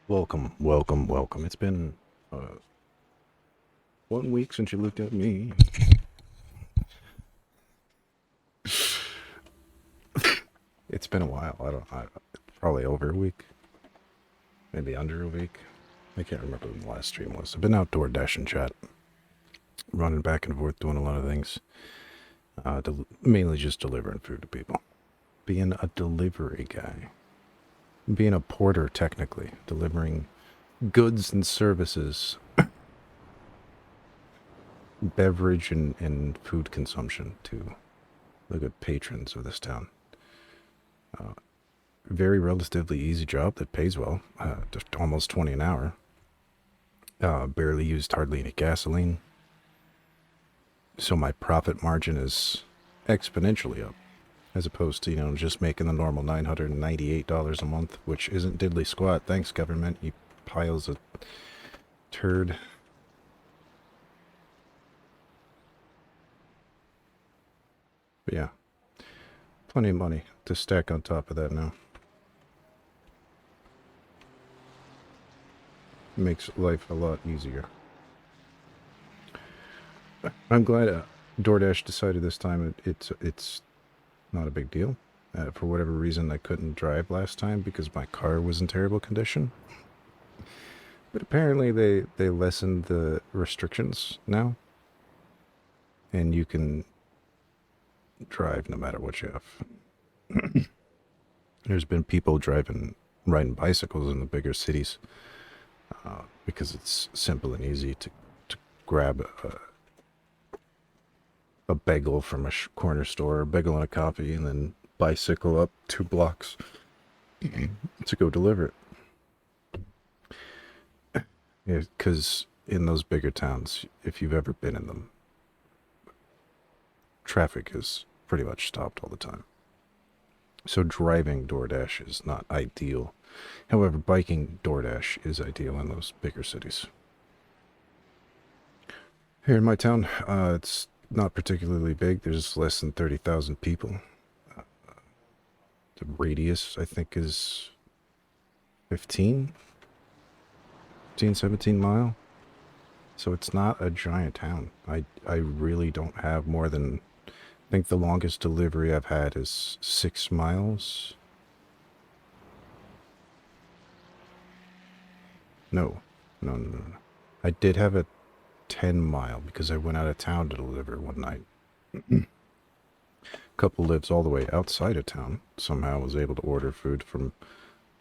Welcome, welcome, welcome. It's been 1 week since you looked at me. It's been a while. Probably over a week, maybe under a week. I can't remember when the last stream was. I've been outdoor dashing chat, running back and forth, doing a lot of things. Mainly just delivering food to people. Being a delivery guy. Being a porter, technically. Delivering goods and services, beverage and food consumption to the good patrons of this town. Very relatively easy job that pays well, just almost 20 an hour. Barely used hardly any gasoline. So my profit margin is exponentially up, as opposed to, just making the normal $998 a month, which isn't diddly squat. Thanks, government, you piles of turd. But yeah, plenty of money to stack on top of that now. Makes life a lot easier. I'm glad DoorDash decided this time it's not a big deal. For whatever reason, I couldn't drive last time because my car was in terrible condition. But apparently they lessened the restrictions now. And you can drive no matter what you have. There's been people riding bicycles in the bigger cities because it's simple and easy to grab a bagel from a corner store, a bagel and a coffee, and then bicycle up 2 blocks to go deliver it. Because in those bigger towns, if you've ever been in them, traffic is pretty much stopped all the time. So driving DoorDash is not ideal. However, biking DoorDash is ideal in those bigger cities. Here in my town, it's not particularly big. There's less than 30,000 people. The radius, I think, is 15, 17 mile. So it's not a giant town. I really don't have more than, I think the longest delivery I've had is 6 miles. No. I did have a 10 mile because I went out of town to deliver one night. Couple lives all the way outside of town. Somehow was able to order food from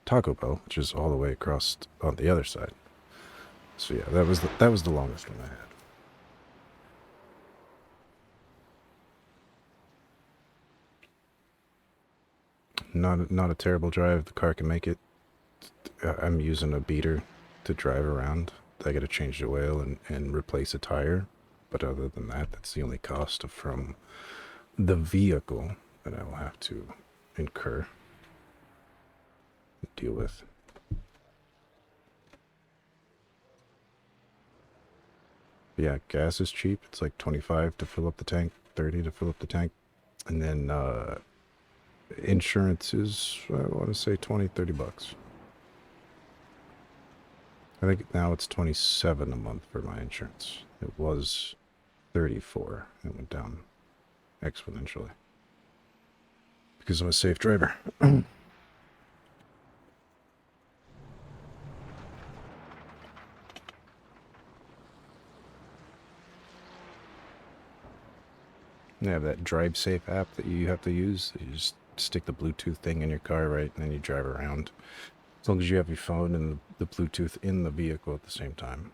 Taco Bell, which is all the way across on the other side. So yeah, that was the longest one I had. Not a terrible drive. The car can make it. I'm using a beater to drive around. I got to change the oil and replace a tire. But other than that, that's the only cost from the vehicle that I will have to incur and deal with. But yeah, gas is cheap. It's like 25 to fill up the tank, 30 to fill up the tank. And then insurance is, I want to say 20, 30 bucks. I think now it's 27 a month for my insurance. It was 34. It went down exponentially because I'm a safe driver. They have that Drive Safe app that you have to use. You just stick the Bluetooth thing in your car, right, and then you drive around. As long as you have your phone and the Bluetooth in the vehicle at the same time.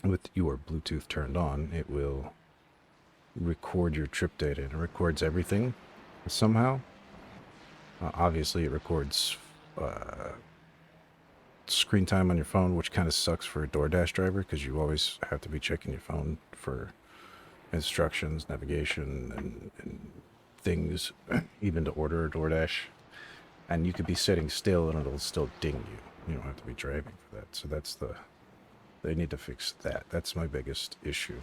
With your Bluetooth turned on, it will record your trip data, and it records everything somehow. Obviously, it records screen time on your phone, which kind of sucks for a DoorDash driver because you always have to be checking your phone for instructions, navigation, and things, even to order a DoorDash. And you could be sitting still and it'll still ding you. You don't have to be driving for that. So they need to fix that. That's my biggest issue.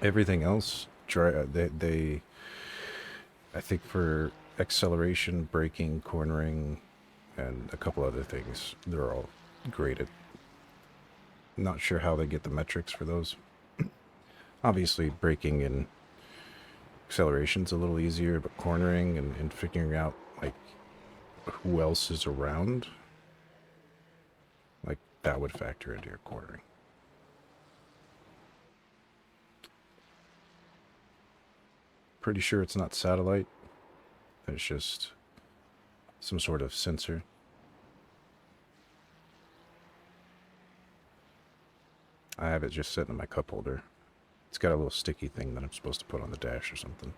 Everything else, I think for acceleration, braking, cornering, and a couple other things, they're all graded. Not sure how they get the metrics for those. Obviously, braking and acceleration's a little easier, but cornering and figuring out, like, who else is around, like, that would factor into your cornering. Pretty sure it's not satellite. It's just some sort of sensor. I have it just sitting in my cup holder. It's got a little sticky thing that I'm supposed to put on the dash or something.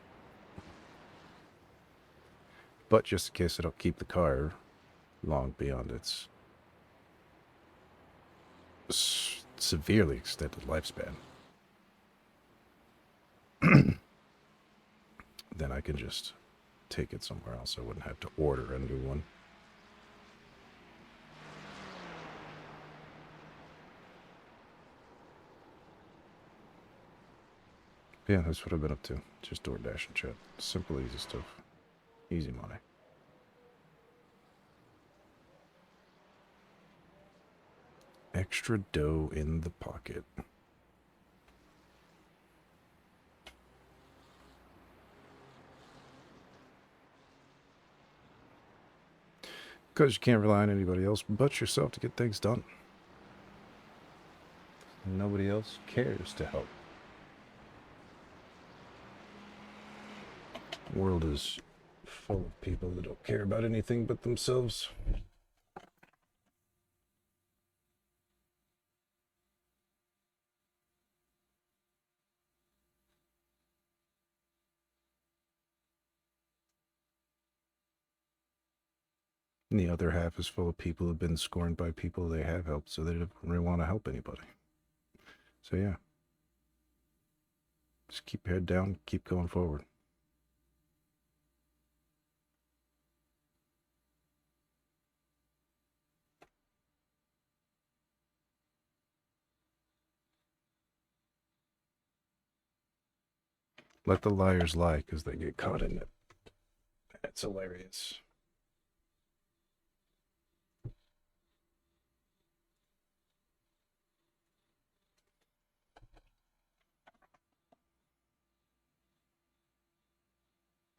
But just in case it'll keep the car long beyond its severely extended lifespan. Then I can just take it somewhere else. I wouldn't have to order a new one. Yeah, that's what I've been up to. Just DoorDash and chat. Simple, easy stuff. Easy money. Extra dough in the pocket. Because you can't rely on anybody else but yourself to get things done. Nobody else cares to help. The world is full of people that don't care about anything but themselves. And the other half is full of people who've been scorned by people they have helped, so they don't really want to help anybody. So yeah. Just keep your head down, keep going forward. Let the liars lie because they get caught in it. It's hilarious.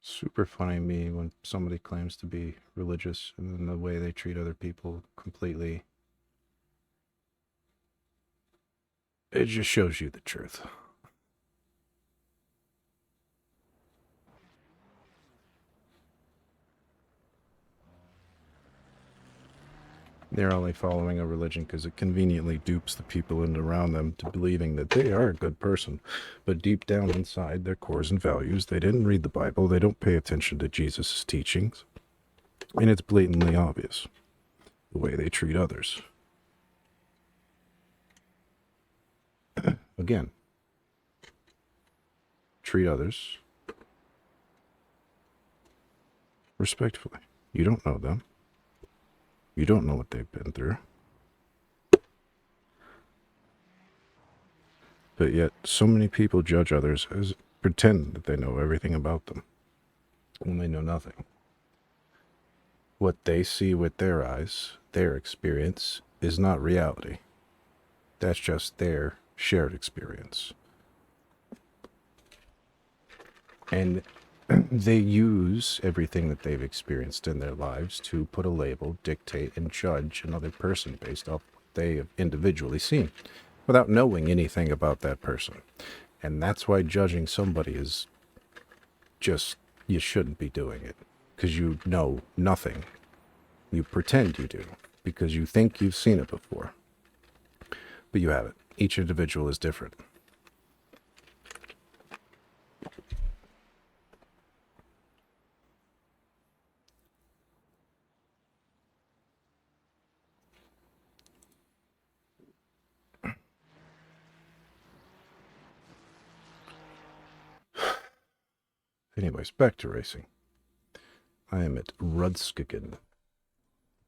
Super funny to me when somebody claims to be religious and then the way they treat other people completely. It just shows you the truth. They're only following a religion because it conveniently dupes the people in and around them to believing that they are a good person. But deep down inside their cores and values, they didn't read the Bible, they don't pay attention to Jesus' teachings, and it's blatantly obvious the way they treat others. Again, treat others respectfully. You don't know them. You don't know what they've been through. But yet, so many people judge others as pretend that they know everything about them when they know nothing. What they see with their eyes, their experience, is not reality. That's just their shared experience. And they use everything that they've experienced in their lives to put a label, dictate, and judge another person based off what they have individually seen without knowing anything about that person. And that's why judging somebody is just, you shouldn't be doing it because you know nothing. You pretend you do because you think you've seen it before, but you haven't. Each individual is different. Anyways, back to racing. I am at Rudskigen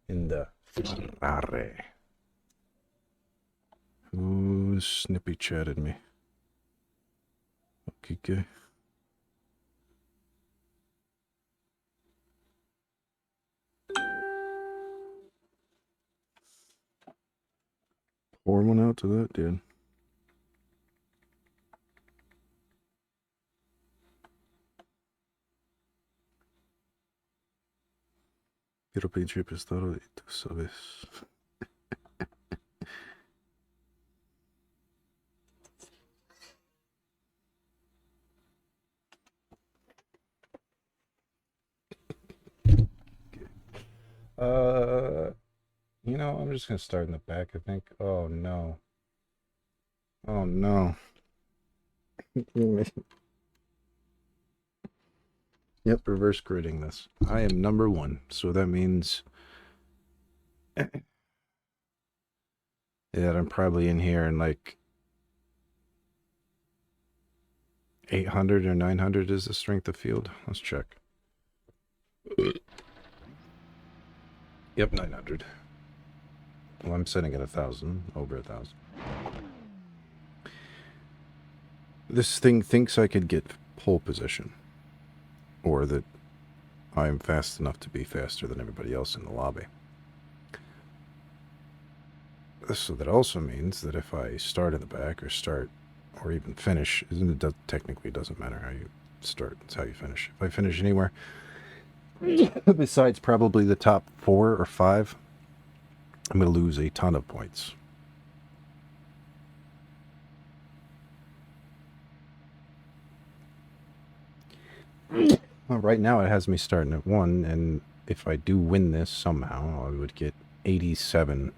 in the Ferrari. Ooh, Snippy chatted me. Okay. Pour one out to that, dude. Quiero pedir prestado y tú sabes. You know, I'm just gonna start in the back, I think. Oh no. Oh no. Yep, reverse gridding this. I am number one, so that means that I'm probably in here in like 800 or 900 is the strength of field. Let's check. Yep, 900. Well, I'm setting at 1,000, over 1,000. This thing thinks I could get pole position, or that I'm fast enough to be faster than everybody else in the lobby. So that also means that if I start in the back or even finish, technically it doesn't matter how you start, it's how you finish. If I finish anywhere besides probably the top 4 or 5, I'm going to lose a ton of points. Well, right now it has me starting at 1, and if I do win this somehow, I would get 87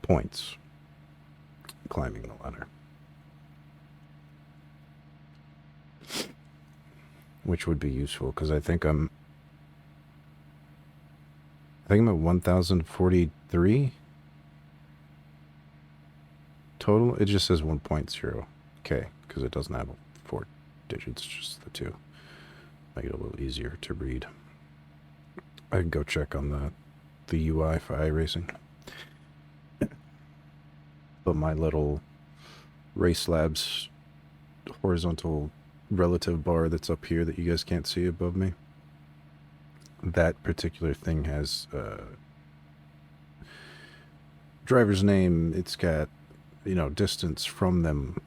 points climbing the ladder. Which would be useful, because I think I'm at 1,043 total. It just says 1.0 K, because it doesn't have 4 digits, just the 2. Make it a little easier to read. I can go check on the UI for iRacing. But my little Race Labs horizontal relative bar that's up here that you guys can't see above me, that particular thing has driver's name. It's got, distance from them,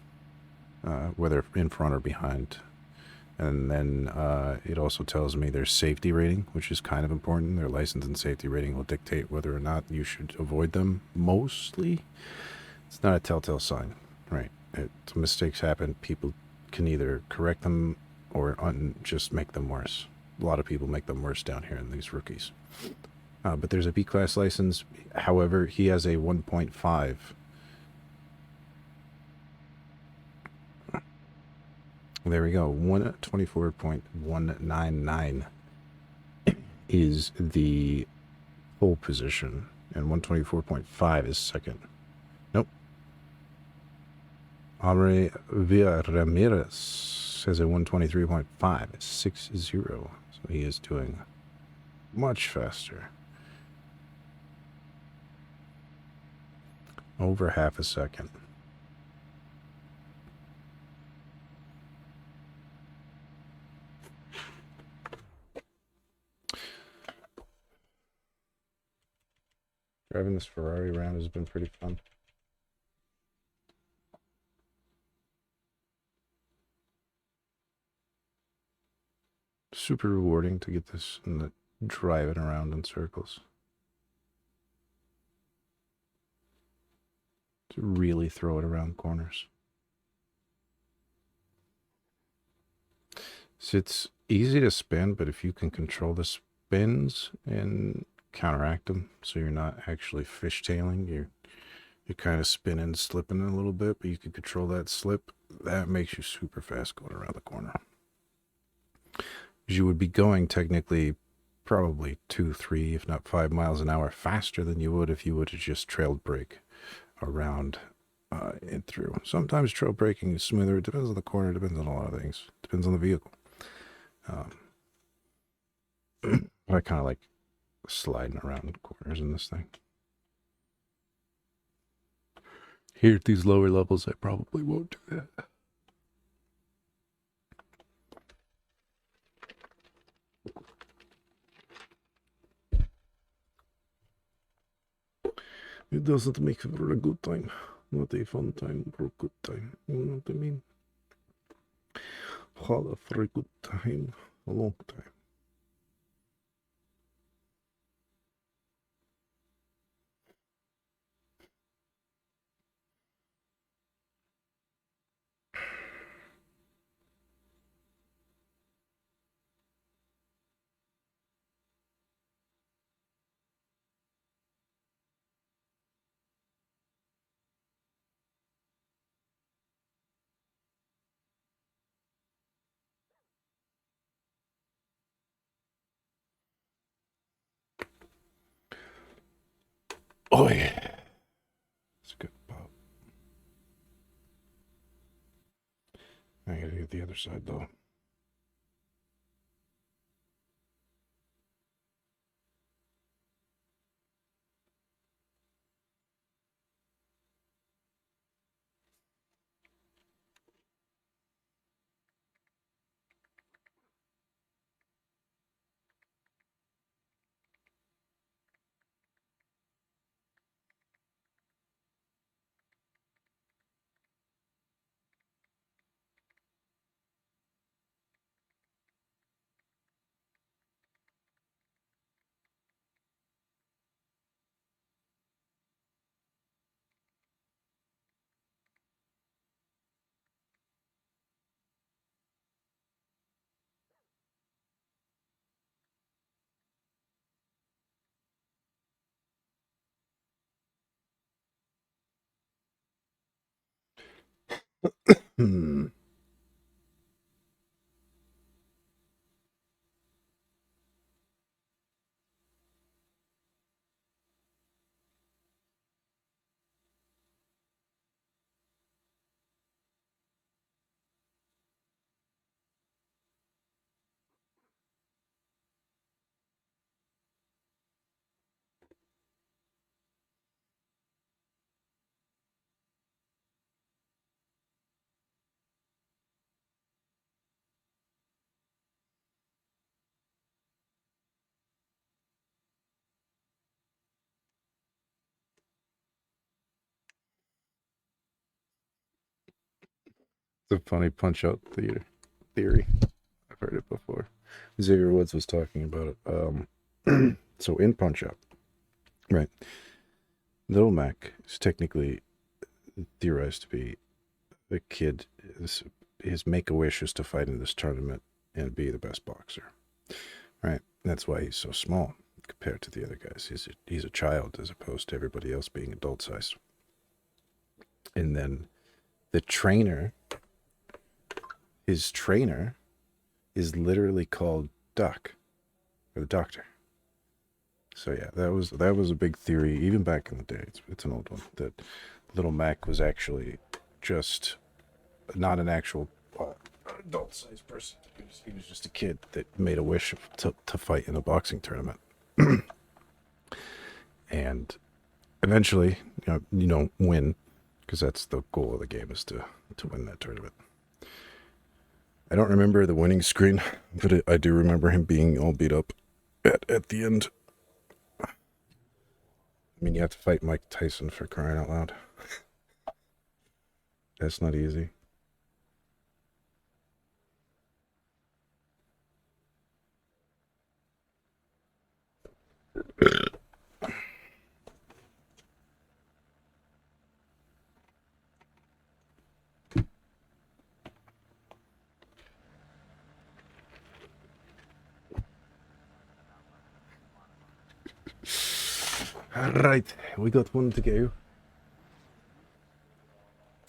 whether in front or behind. And then it also tells me their safety rating, which is kind of important. Their license and safety rating will dictate whether or not you should avoid them. Mostly, it's not a telltale sign, right? Mistakes happen. People can either correct them or just make them worse. A lot of people make them worse down here in these rookies. But there's a B-class license. However, he has a 1.5. There we go. 124.199 is the pole position, and 124.5 is second. Nope. Amre Villa Ramirez has a 123.5. It's 6-0. So he is doing much faster. Over half a second. Driving this Ferrari around has been pretty fun. Super rewarding to get this and drive it around in circles. To really throw it around corners. So it's easy to spin, but if you can control the spins and counteract them, so you're not actually fishtailing, you're kind of spinning, slipping a little bit, but you can control that slip. That makes you super fast going around the corner. You would be going technically probably 2, 3, if not 5 miles an hour faster than you would if you would have just trailed brake around and through. Sometimes trail braking is smoother. It depends on the corner. It depends on a lot of things. It depends on the vehicle. But I kind of like sliding around corners in this thing. Here at these lower levels, I probably won't do that. It doesn't make for a good time. Not a fun time or a good time. You know what I mean? Holla for a good time. A long time. Oh yeah. It's a good pop. I gotta get the other side though. Hmm. It's a funny punch out theory. I've heard it before. Xavier Woods was talking about it. So in Punch Out, right? Little Mac is technically theorized to be a kid. His make a wish is to fight in this tournament and be the best boxer, right? That's why he's so small compared to the other guys. He's a child as opposed to everybody else being adult sized. And then the trainer, his trainer, is literally called Doc, or the doctor. So yeah, that was a big theory even back in the day. It's an old one that Little Mac was actually just not an actual adult-sized person. He was just a kid that made a wish to fight in a boxing tournament, and eventually, win, because that's the goal of the game is to win that tournament. I don't remember the winning screen, but I do remember him being all beat up at the end. I mean, you have to fight Mike Tyson for crying out loud. That's not easy. All right, we got one to go.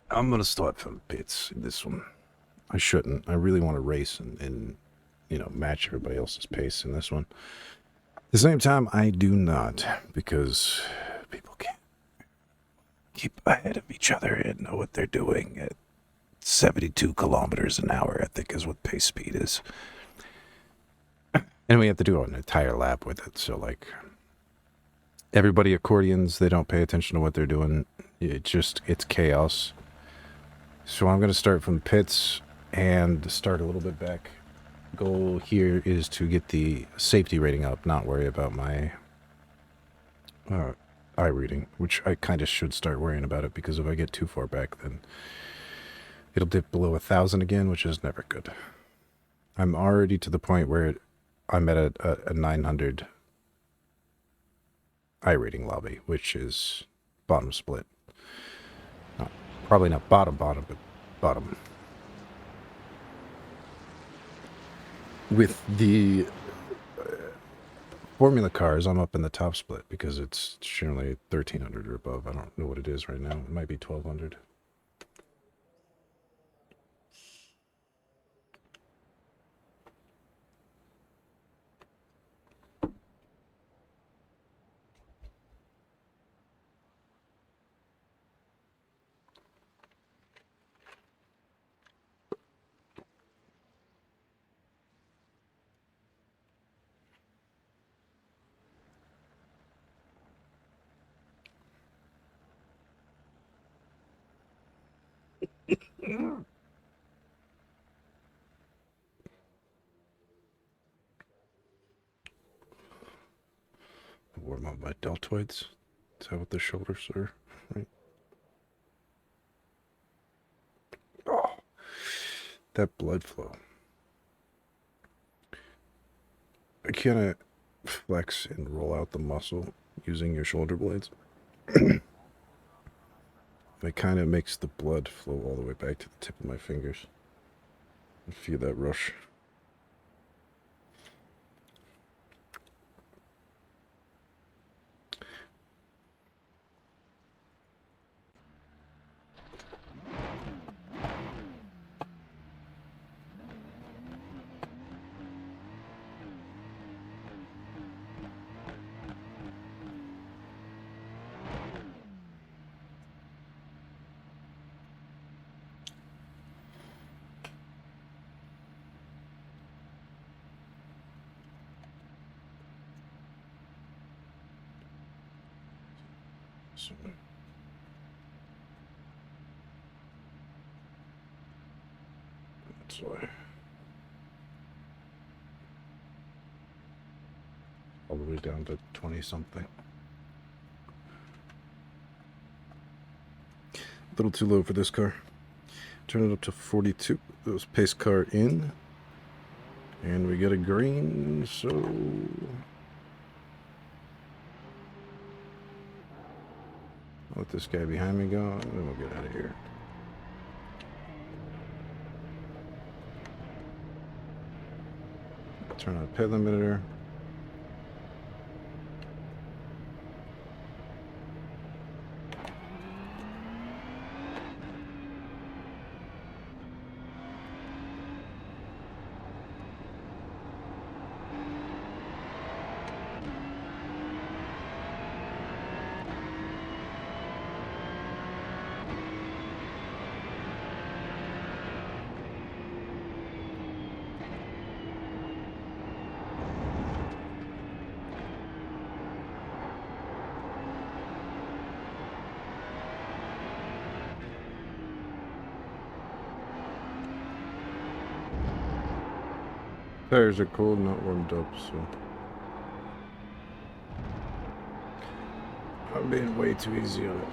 I'm gonna start from the pits in this one. I shouldn't. I really want to race and match everybody else's pace in this one. At the same time, I do not, because people can't keep ahead of each other and know what they're doing at 72 kilometers an hour, I think is what pace speed is. And we have to do an entire lap with it. So, like, everybody accordions, they don't pay attention to what they're doing. It's chaos. So I'm going to start from the pits and start a little bit back. Goal here is to get the safety rating up, not worry about my eye reading, which I kind of should start worrying about it, because if I get too far back, then it'll dip below 1,000 again, which is never good. I'm already to the point where I'm at a 900 eye rating lobby, which is bottom split. Probably not bottom, but bottom. With the formula cars, I'm up in the top split because it's generally 1,300 or above. I don't know what it is right now. It might be 1,200. Warm up my deltoids. Is that what the shoulders are? Right. Oh, that blood flow. I kind of flex and roll out the muscle using your shoulder blades. It kind of makes the blood flow all the way back to the tip of my fingers. I feel that rush. So, that's why. All the way down to 20 something. A little too low for this car. Turn it up to 42. Those pace car in. And we get a green, so I'll let this guy behind me go, and then we'll get out of here. Turn on the pit limiter. Tires are cold, not warmed up, so I'm being way too easy on it.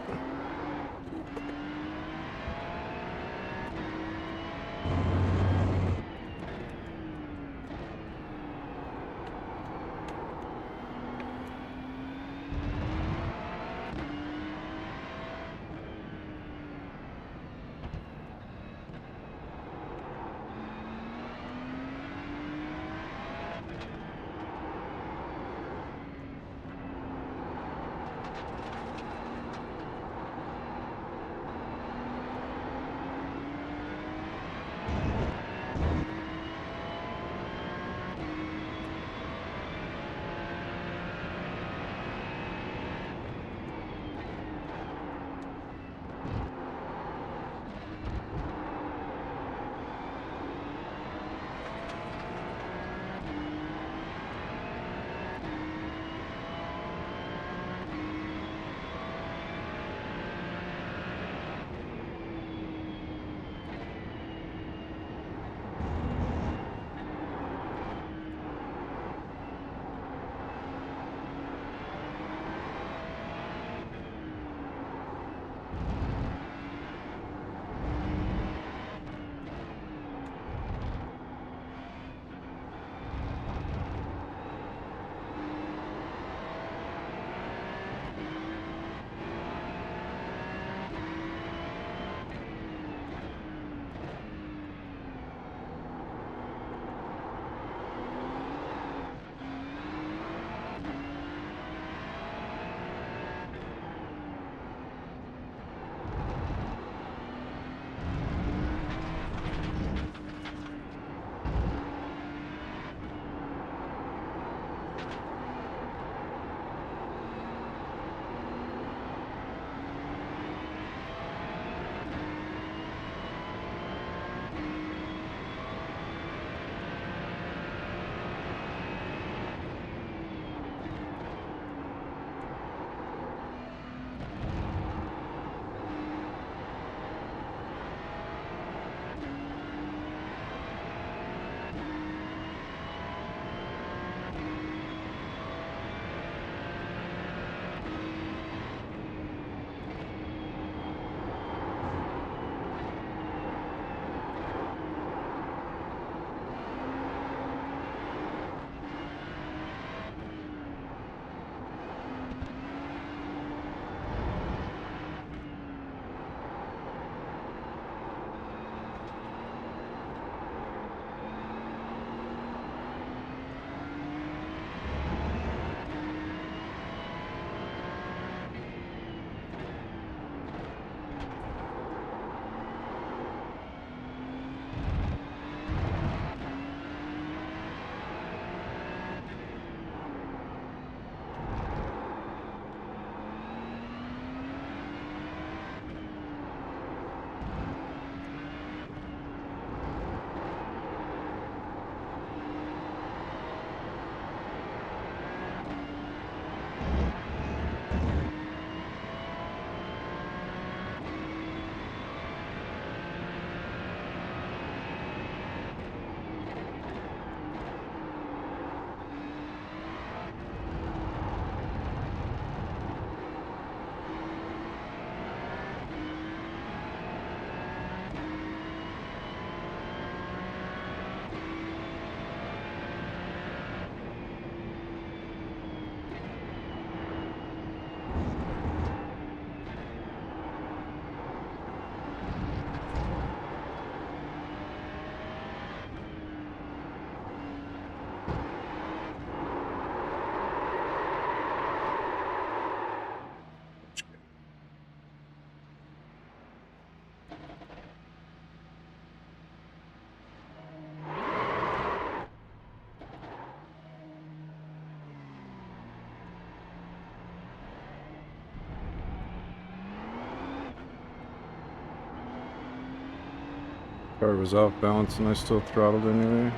Car was off balance and I still throttled anyway.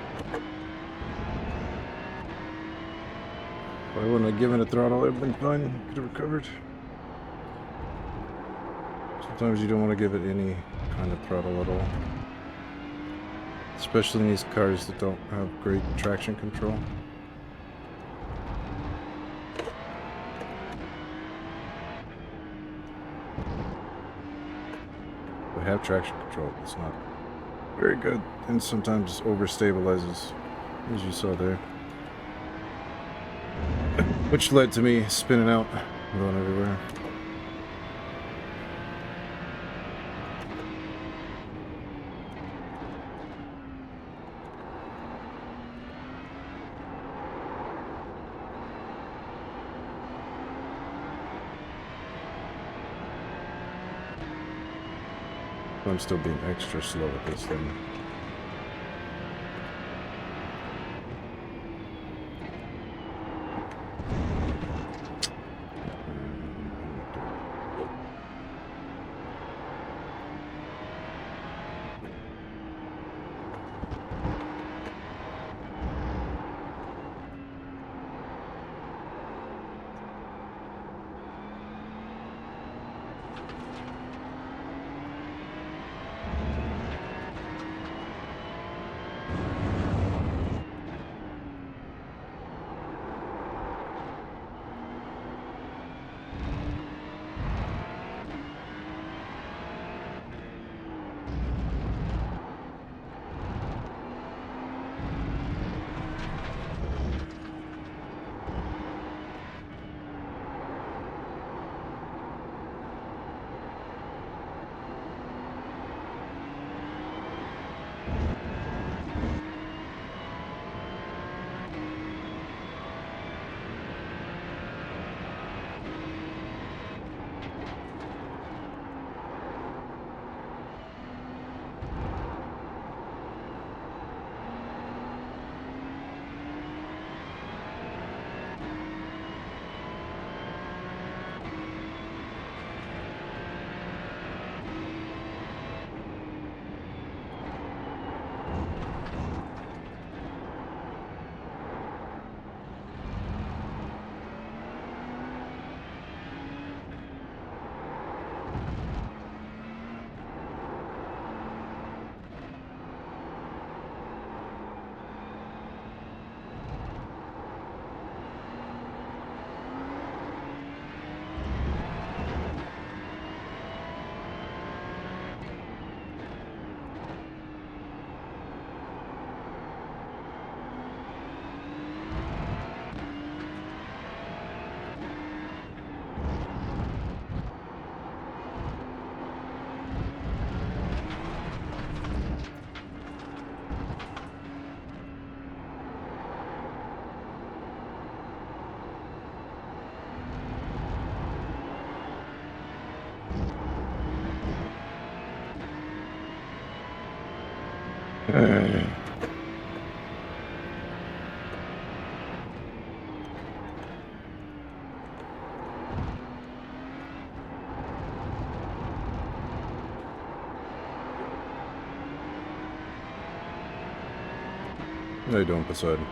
If I wouldn't have given it throttle, I'd been fine. Could have recovered. Sometimes you don't want to give it any kind of throttle at all. Especially in these cars that don't have great traction control. They have traction control, it's not very good, and sometimes over-stabilizes, as you saw there. Which led to me spinning out, going everywhere. I'm still being extra slow with this thing. How you doing, Poseidon?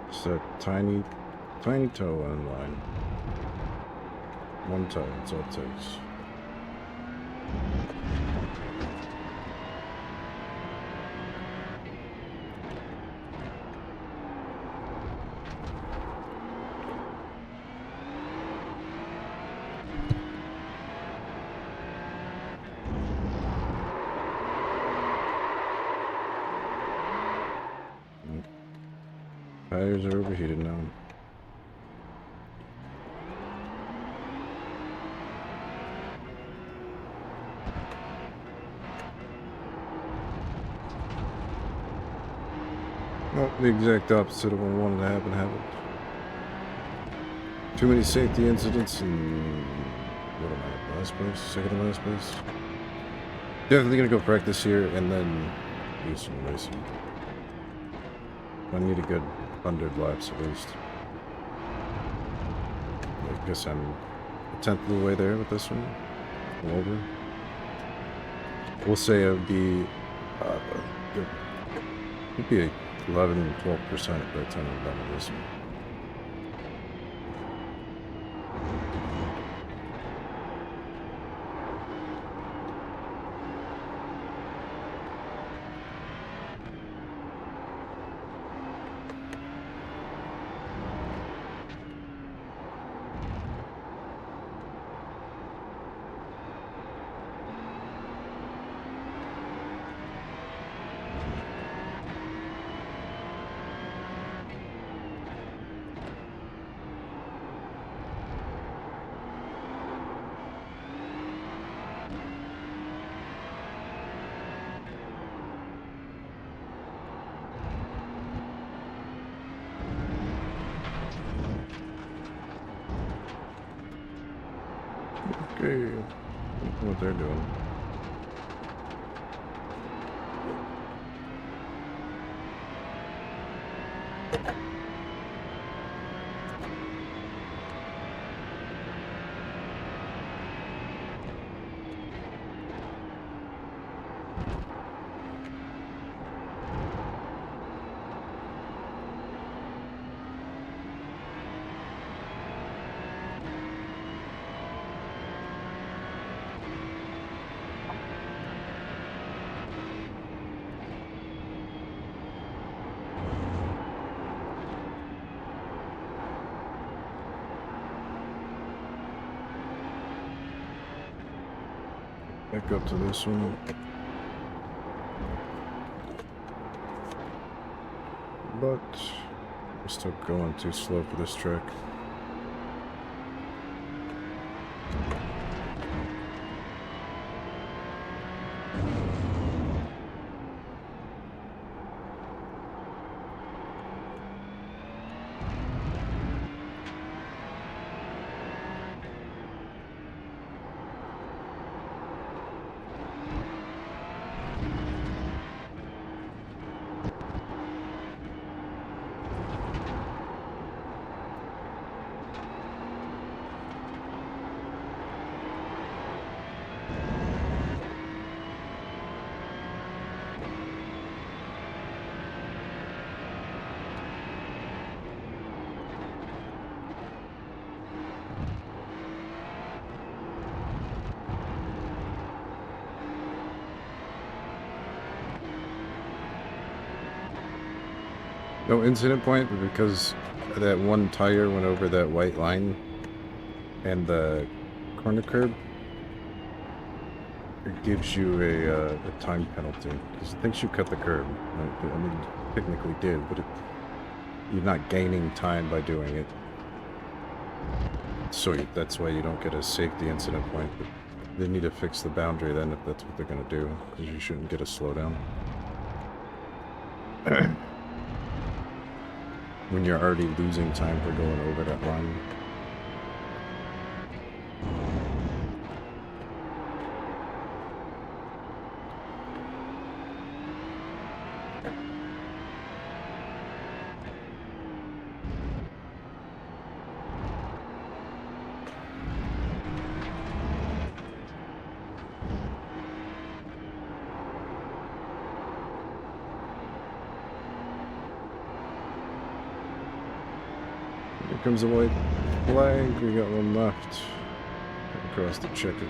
It's that tiny toe on line. One toe, that's all it takes. Tires are overheated now. Well, the exact opposite of what I wanted to happen happened. Too many safety incidents and what am I? Last place? Second to last place? Definitely gonna go practice here and then do some racing. I need a good 100 laps at least. I guess I'm a tenth of the way there with this one. Over. We'll say it would be it'd be 11-12% by the time I'm done with this one. Okay, what they're doing. Back up to this one. But we're still going too slow for this track. No incident point, but because that one tire went over that white line and the corner curb, it gives you a time penalty. Because it thinks you cut the curb. I mean, technically did, but you're not gaining time by doing it. So that's why you don't get a safety incident point. But they need to fix the boundary then if that's what they're going to do, because you shouldn't get a slowdown. When you're already losing time for going over that line. Here comes a white flag. We got one left. Across to check it.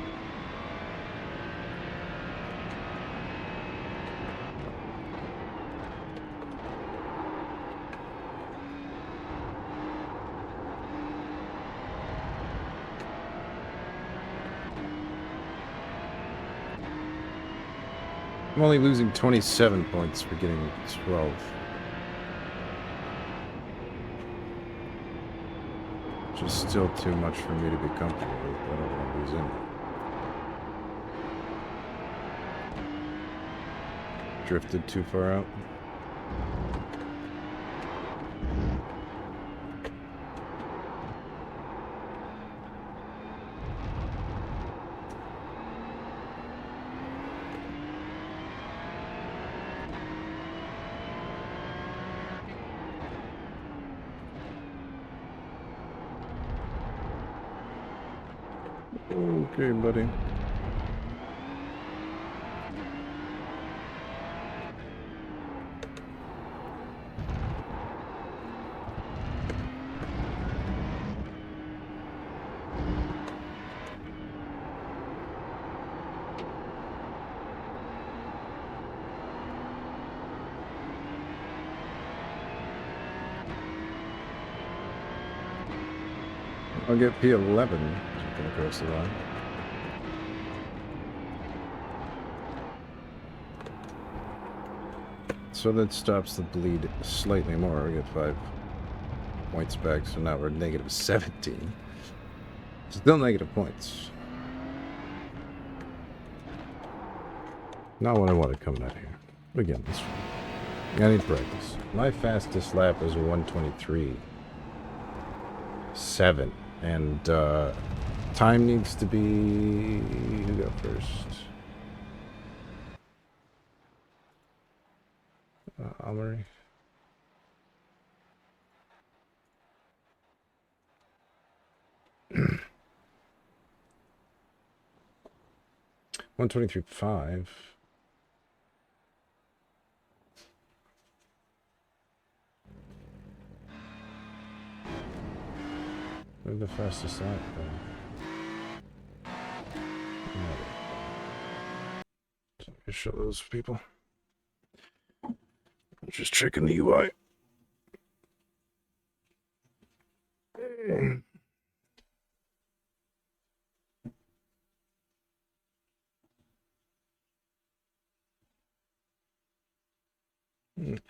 I'm only losing 27 points for getting 12. Which is still too much for me to be comfortable with. I don't want to lose any. Drifted too far out. Okay, buddy. I'll get P11. Looking across the line. So that stops the bleed slightly more. We get 5 points back, so now we're negative 17. Still negative points. Not what I wanted coming out here. But again, it's fine. I need practice. My fastest lap is 1:23.7. And time needs to be... Who go first? Amory. $1:23.5. Where's the fastest lap go? So I show those people. Just checking the UI.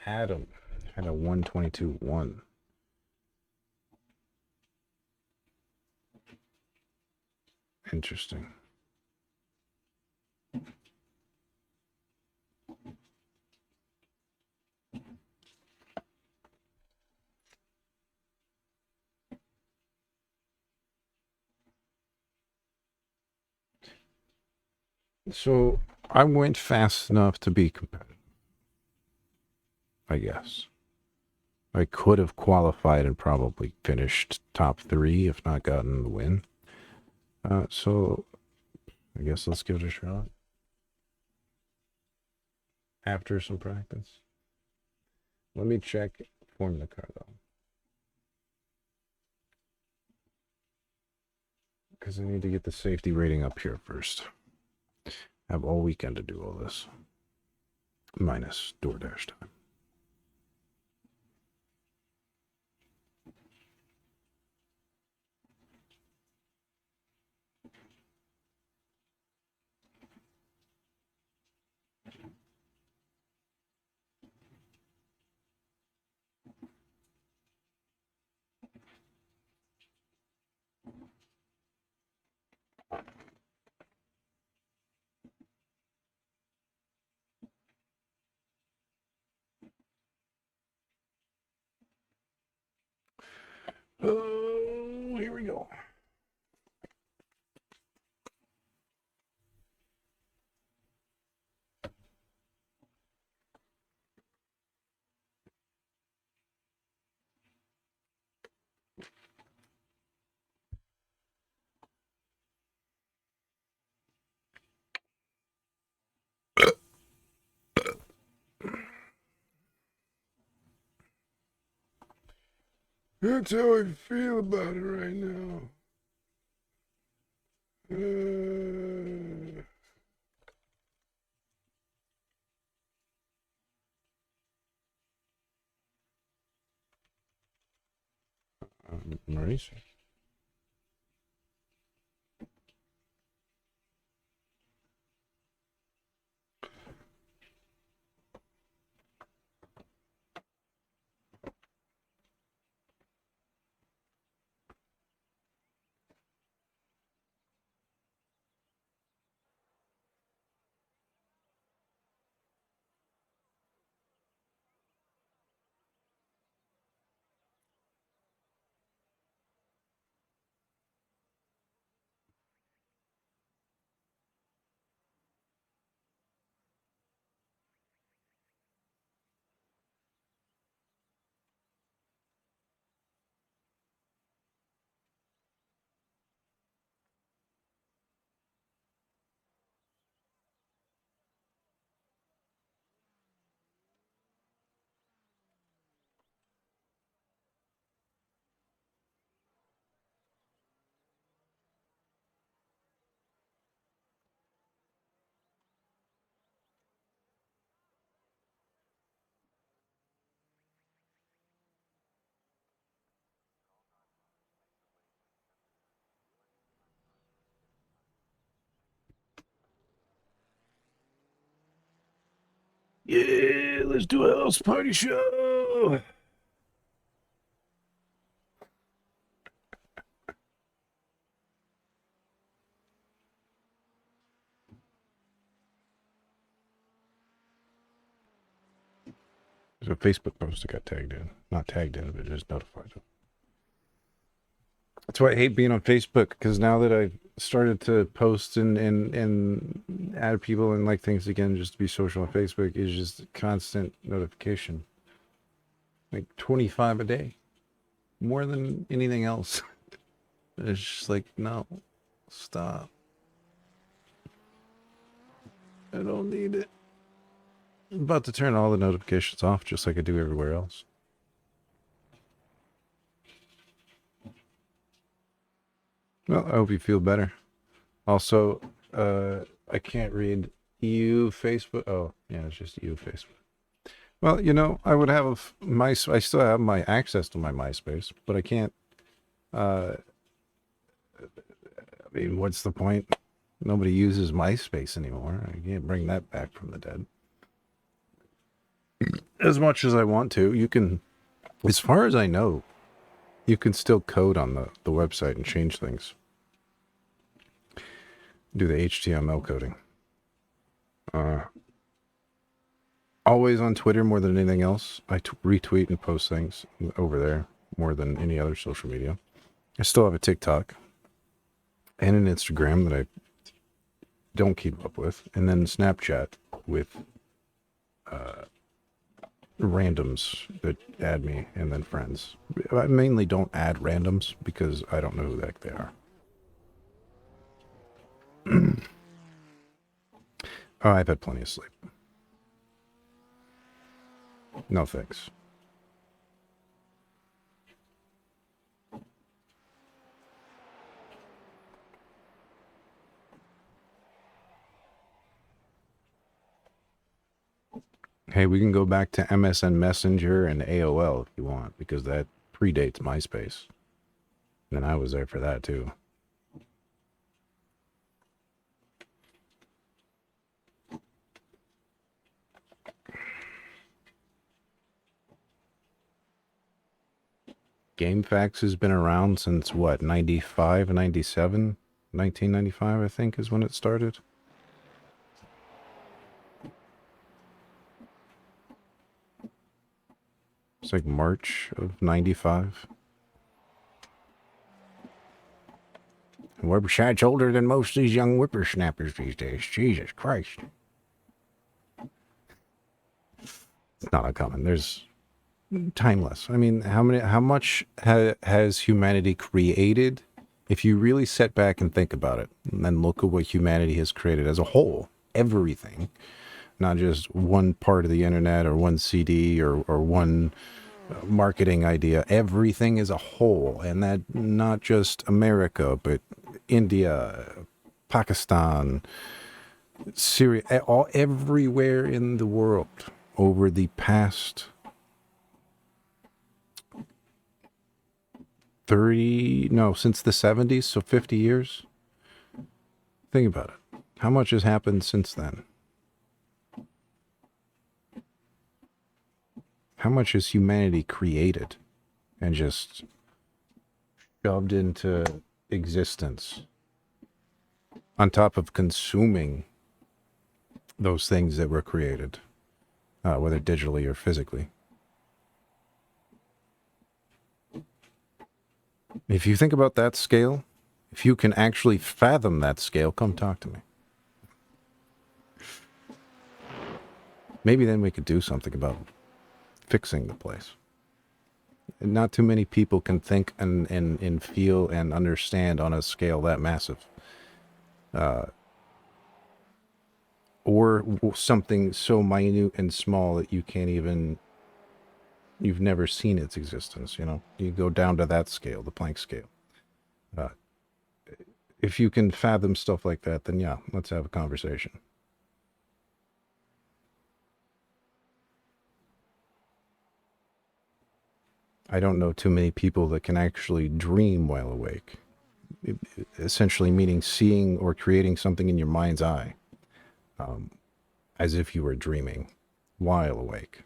Adam had a 1:22.1. Interesting. So I went fast enough to be competitive, I guess. I could have qualified and probably finished top 3, if not gotten the win. So I guess let's give it a shot. After some practice. Let me check Formula Car, though. Because I need to get the safety rating up here first. I have all weekend to do all this. Minus DoorDash time. Oh, here we go. That's how I feel about it right now. Maurice? Yeah, let's do a house party show. There's a Facebook post that got tagged in. Not tagged in, but just notified. That's why I hate being on Facebook, because now that I've started to post and add people and like things again, just to be social on Facebook, is just constant notification. Like 25 a day. More than anything else. It's just like, no, stop. I don't need it. I'm about to turn all the notifications off, just like I do everywhere else. Well, I hope you feel better. Also, I can't read you Facebook. Oh, yeah, it's just you Facebook. Well, you know, I would have I still have my access to my MySpace, but I can't. I mean, what's the point? Nobody uses MySpace anymore. I can't bring that back from the dead. As much as I want to, you can, as far as I know, you can still code on the website and change things. Do the HTML coding. Always on Twitter more than anything else. I retweet and post things over there more than any other social media. I still have a TikTok and an Instagram that I don't keep up with, and then Snapchat with randoms that add me, and then friends. I mainly don't add randoms because I don't know who the heck they are. Oh, I've had plenty of sleep. No thanks. Hey, we can go back to MSN Messenger and AOL if you want, because that predates MySpace. And I was there for that too. GameFAQs has been around since what, 95, 97? 1995, I think, is when it started. It's like March of 95. Website's older than most of these young whippersnappers these days. Jesus Christ. It's not uncommon. There's timeless. I mean, how much has humanity created? If you really sit back and think about it, and then look at what humanity has created as a whole, everything, not just one part of the internet or one CD or one marketing idea, everything as a whole, and that not just America, but India, Pakistan, Syria, everywhere in the world over the past since the 70s, so 50 years. Think about it. How much has happened since then? How much has humanity created and just shoved into existence on top of consuming those things that were created, whether digitally or physically? If you think about that scale, if you can actually fathom that scale, come talk to me. Maybe then we could do something about fixing the place. And not too many people can think and feel and understand on a scale that massive. Or something so minute and small that you can't even, you've never seen its existence, you know? You go down to that scale, the Planck scale. If you can fathom stuff like that, then yeah, let's have a conversation. I don't know too many people that can actually dream while awake. Essentially meaning seeing or creating something in your mind's eye, as if you were dreaming. while awake.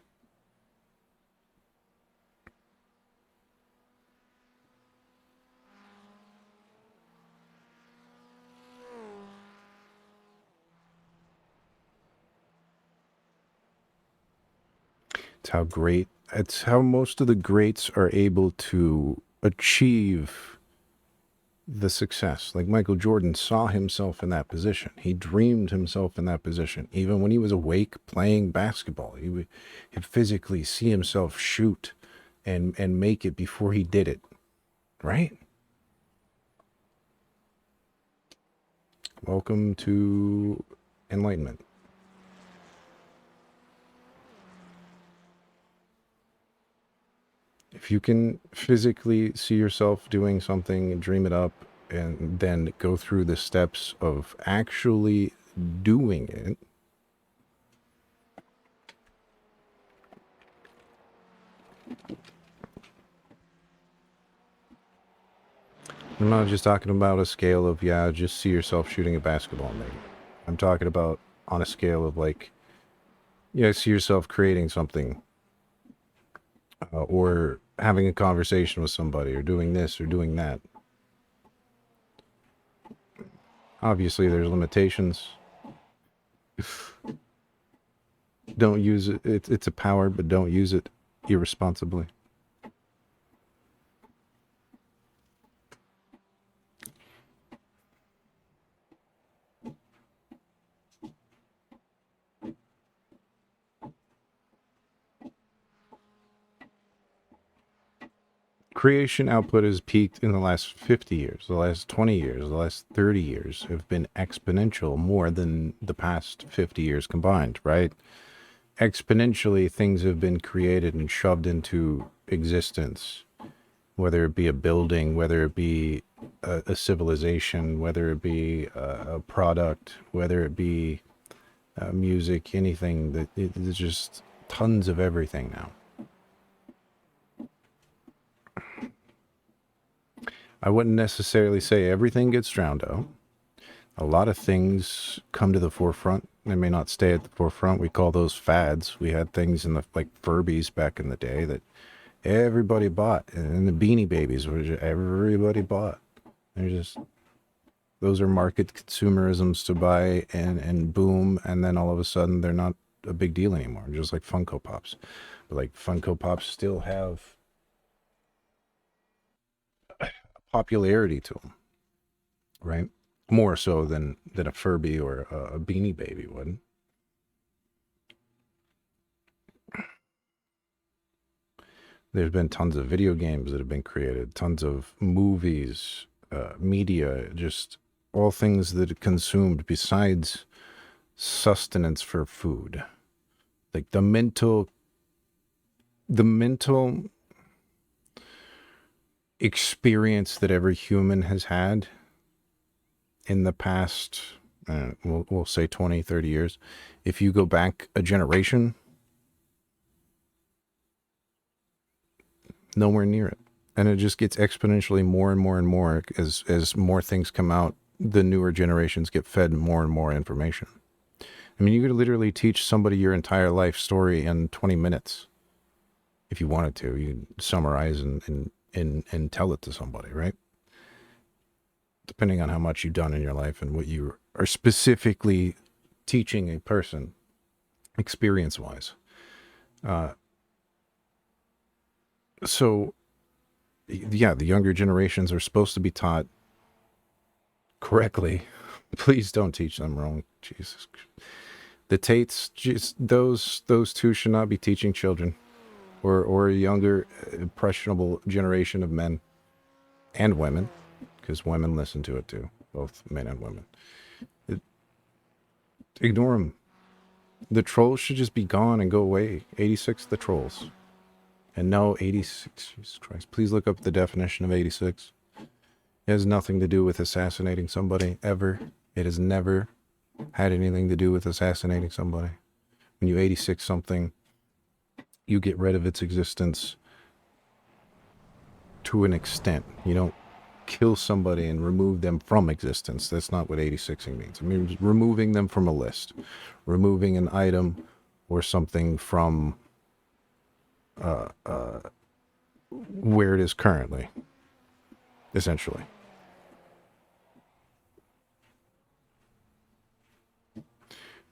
It's how most of the greats are able to achieve the success. Like Michael Jordan saw himself in that position. He dreamed himself in that position. Even when he was awake playing basketball, he'd physically see himself shoot and make it before he did it. Right? Welcome to enlightenment. If you can physically see yourself doing something and dream it up and then go through the steps of actually doing it, I'm not just talking about a scale of, yeah, just see yourself shooting a basketball, maybe. I'm talking about on a scale of like, yeah, see yourself creating something or having a conversation with somebody or doing this or doing that. Obviously, there's limitations. Don't use it. It's a power, but don't use it irresponsibly. Creation output has peaked in the last 50 years, the last 20 years, the last 30 years have been exponential more than the past 50 years combined, right? Exponentially, things have been created and shoved into existence, whether it be a building, whether it be a civilization, whether it be a product, whether it be music, anything. There's just tons of everything now. I wouldn't necessarily say everything gets drowned out. A lot of things come to the forefront. They may not stay at the forefront. We call those fads. We had things in the like Furbies back in the day that everybody bought, and the Beanie Babies, which everybody bought. They're just, those are market consumerisms to buy and boom, and then all of a sudden they're not a big deal anymore. Just like Funko Pops, but like Funko Pops still have popularity to them, right? More so than a Furby or a Beanie Baby would. There's been tons of video games that have been created, tons of movies, media, just all things that are consumed besides sustenance for food. Like the mental experience that every human has had in the past, we'll say 20, 30 years. If you go back a generation, nowhere near it. And it just gets exponentially more and more and more as more things come out. The newer generations get fed more and more information. I mean, you could literally teach somebody your entire life story in 20 minutes. If you wanted to, you could summarize and tell it to somebody, right? Depending on how much you've done in your life and what you are specifically teaching a person experience-wise. So, yeah, the younger generations are supposed to be taught correctly. Please don't teach them wrong. Jesus. The Tates, just those two should not be teaching children or a younger, impressionable generation of men and women, because women listen to it too, both men and women. Ignore them. The trolls should just be gone and go away. 86, the trolls. And no, 86, Jesus Christ. Please look up the definition of 86. It has nothing to do with assassinating somebody, ever. It has never had anything to do with assassinating somebody. When you 86 something, you get rid of its existence to an extent. You don't kill somebody and remove them from existence. That's not what 86ing means. It means removing them from a list. Removing an item or something from where it is currently, essentially.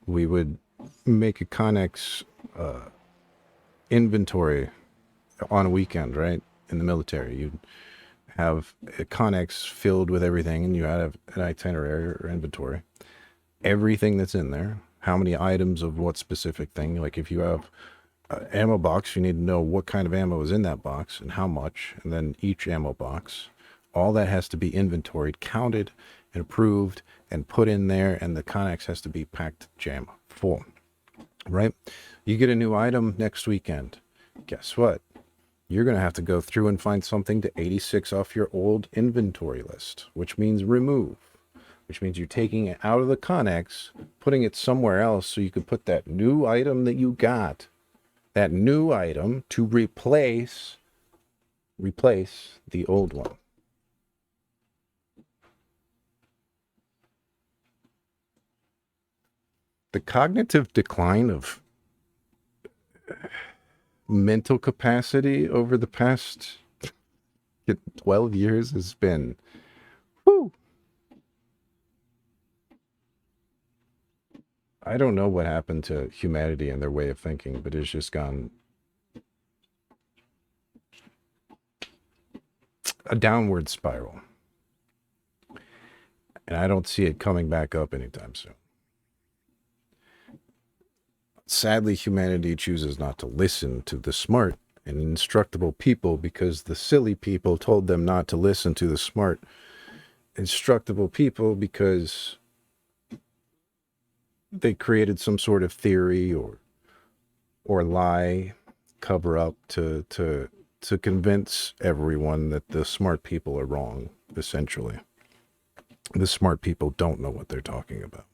We would make a Connex inventory on a weekend, right? In the military, you'd have a Connex filled with everything, and you have an itinerary or inventory. Everything that's in there, how many items of what specific thing. Like if you have an ammo box, you need to know what kind of ammo is in that box and how much, and then each ammo box. All that has to be inventoried, counted, and approved, and put in there, and the Connex has to be packed jam full, right? You get a new item next weekend. Guess what? You're going to have to go through and find something to 86 off your old inventory list, which means remove, which means you're taking it out of the Connex, putting it somewhere else so you can put that new item that you got, that new item, to replace the old one. The cognitive decline of mental capacity over the past 12 years has been, whoo. I don't know what happened to humanity and their way of thinking, but it's just gone a downward spiral. And I don't see it coming back up anytime soon. Sadly, humanity chooses not to listen to the smart and instructable people because the silly people told them not to listen to the smart, instructable people because they created some sort of theory or lie, cover up to convince everyone that the smart people are wrong, essentially. The smart people don't know what they're talking about.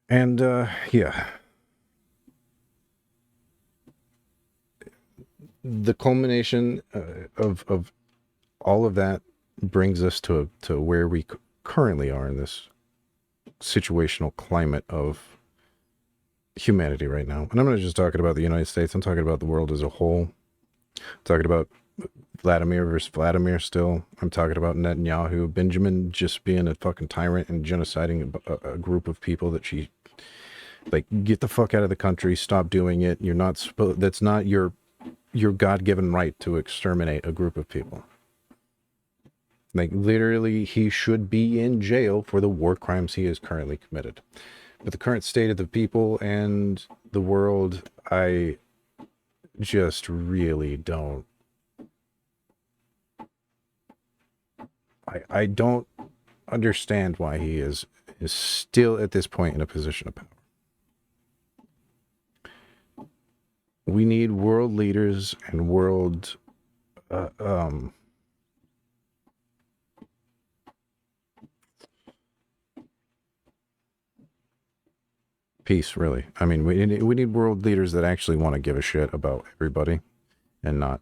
And, yeah. The culmination of all of that brings us to where we currently are in this situational climate of humanity right now. And I'm not just talking about the United States. I'm talking about the world as a whole. I'm talking about Vladimir versus Vladimir still. I'm talking about Netanyahu, Benjamin just being a fucking tyrant and genociding a group of people that she, like, get the fuck out of the country, stop doing it. You're not supposed, that's not your God-given right to exterminate a group of people. Like, literally, he should be in jail for the war crimes he has currently committed. But the current state of the people and the world, I just really don't. I don't understand why he is still at this point in a position of power. We need world leaders and world peace, really. I mean, we need world leaders that actually want to give a shit about everybody and not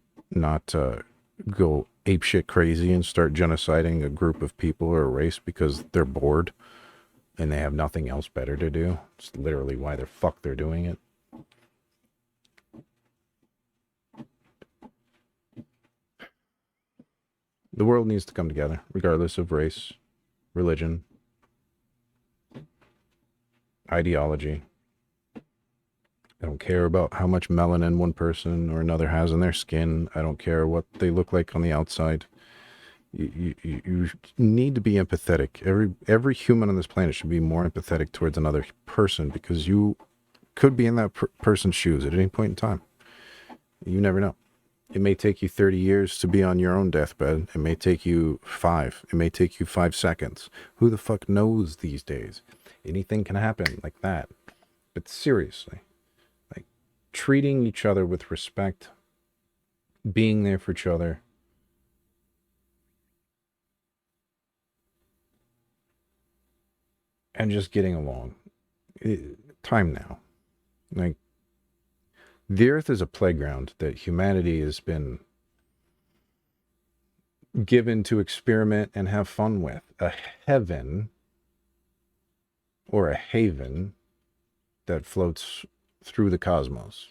go apeshit crazy and start genociding a group of people or a race because they're bored and they have nothing else better to do. It's literally why the fuck they're doing it. The world needs to come together, regardless of race, religion, ideology. I don't care about how much melanin one person or another has in their skin. I don't care what they look like on the outside. You need to be empathetic. Every human on this planet should be more empathetic towards another person because you could be in that person's shoes at any point in time. You never know. It may take you 30 years to be on your own deathbed. It may take you 5. It may take you 5 seconds. Who the fuck knows these days? Anything can happen like that. But seriously, like, treating each other with respect, being there for each other, and just getting along. Time now. Like, the earth is a playground that humanity has been given to experiment and have fun with. A heaven or a haven that floats through the cosmos.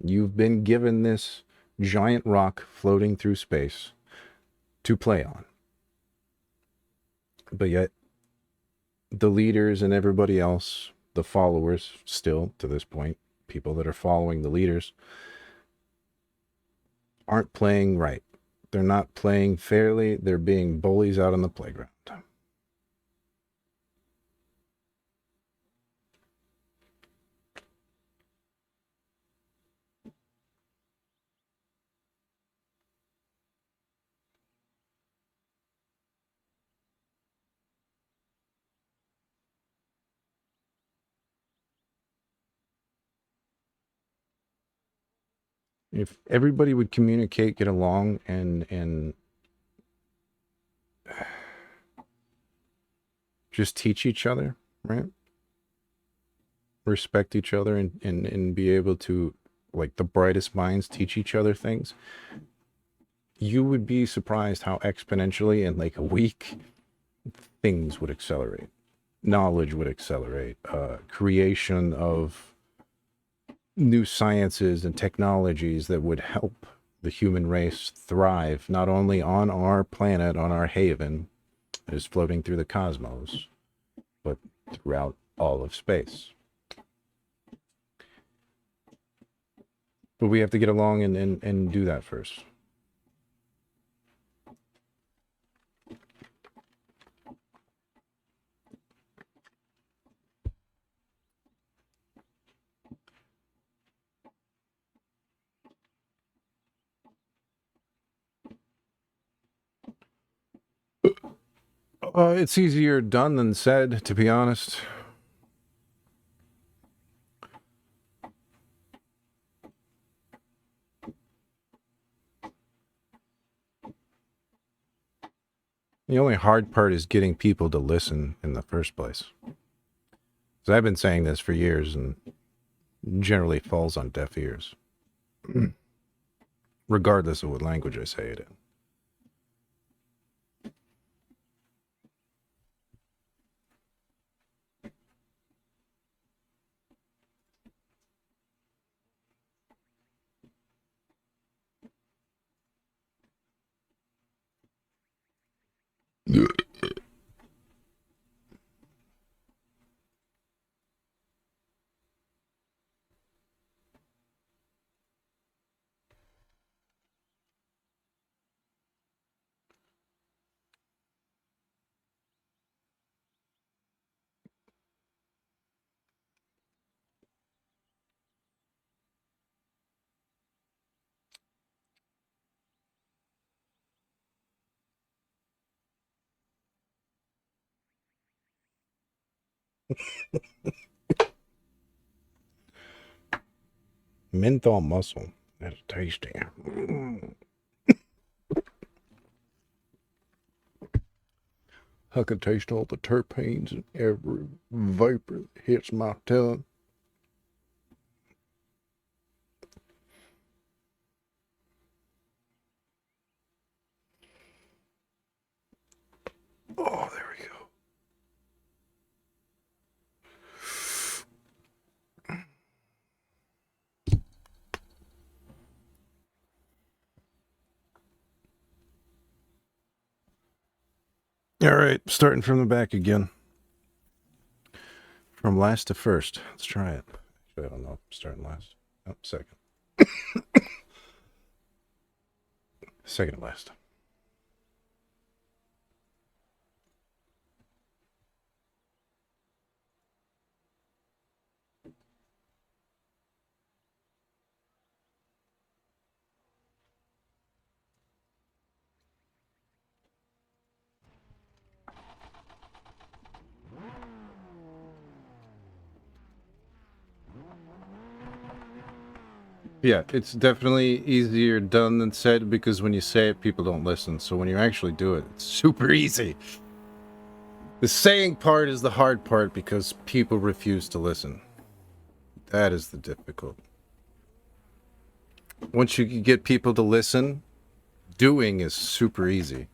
You've been given this giant rock floating through space to play on. But yet, the leaders and everybody else, the followers, still to this point, people that are following the leaders, aren't playing right. They're not playing fairly. They're being bullies out on the playground. If everybody would communicate, get along, and just teach each other, right? Respect each other and be able to, like the brightest minds, teach each other things, you would be surprised how exponentially in like a week things would accelerate. Knowledge would accelerate. Creation of new sciences and technologies that would help the human race thrive, not only on our planet, on our haven that is floating through the cosmos, but throughout all of space. But we have to get along and do that first. It's easier done than said, to be honest. The only hard part is getting people to listen in the first place. So I've been saying this for years and generally falls on deaf ears, regardless of what language I say it in. Menthol mussel. That's tasty. I can taste all the terpenes and every vapor that hits my tongue. Oh, there we go. All right, starting from the back again. From last to first. Let's try it. Actually, I don't know. Starting last. Oh, second. Second to last. Yeah, it's definitely easier done than said because when you say it, people don't listen. So when you actually do it, it's super easy. The saying part is the hard part because people refuse to listen. That is the difficult. Once you get people to listen, doing is super easy.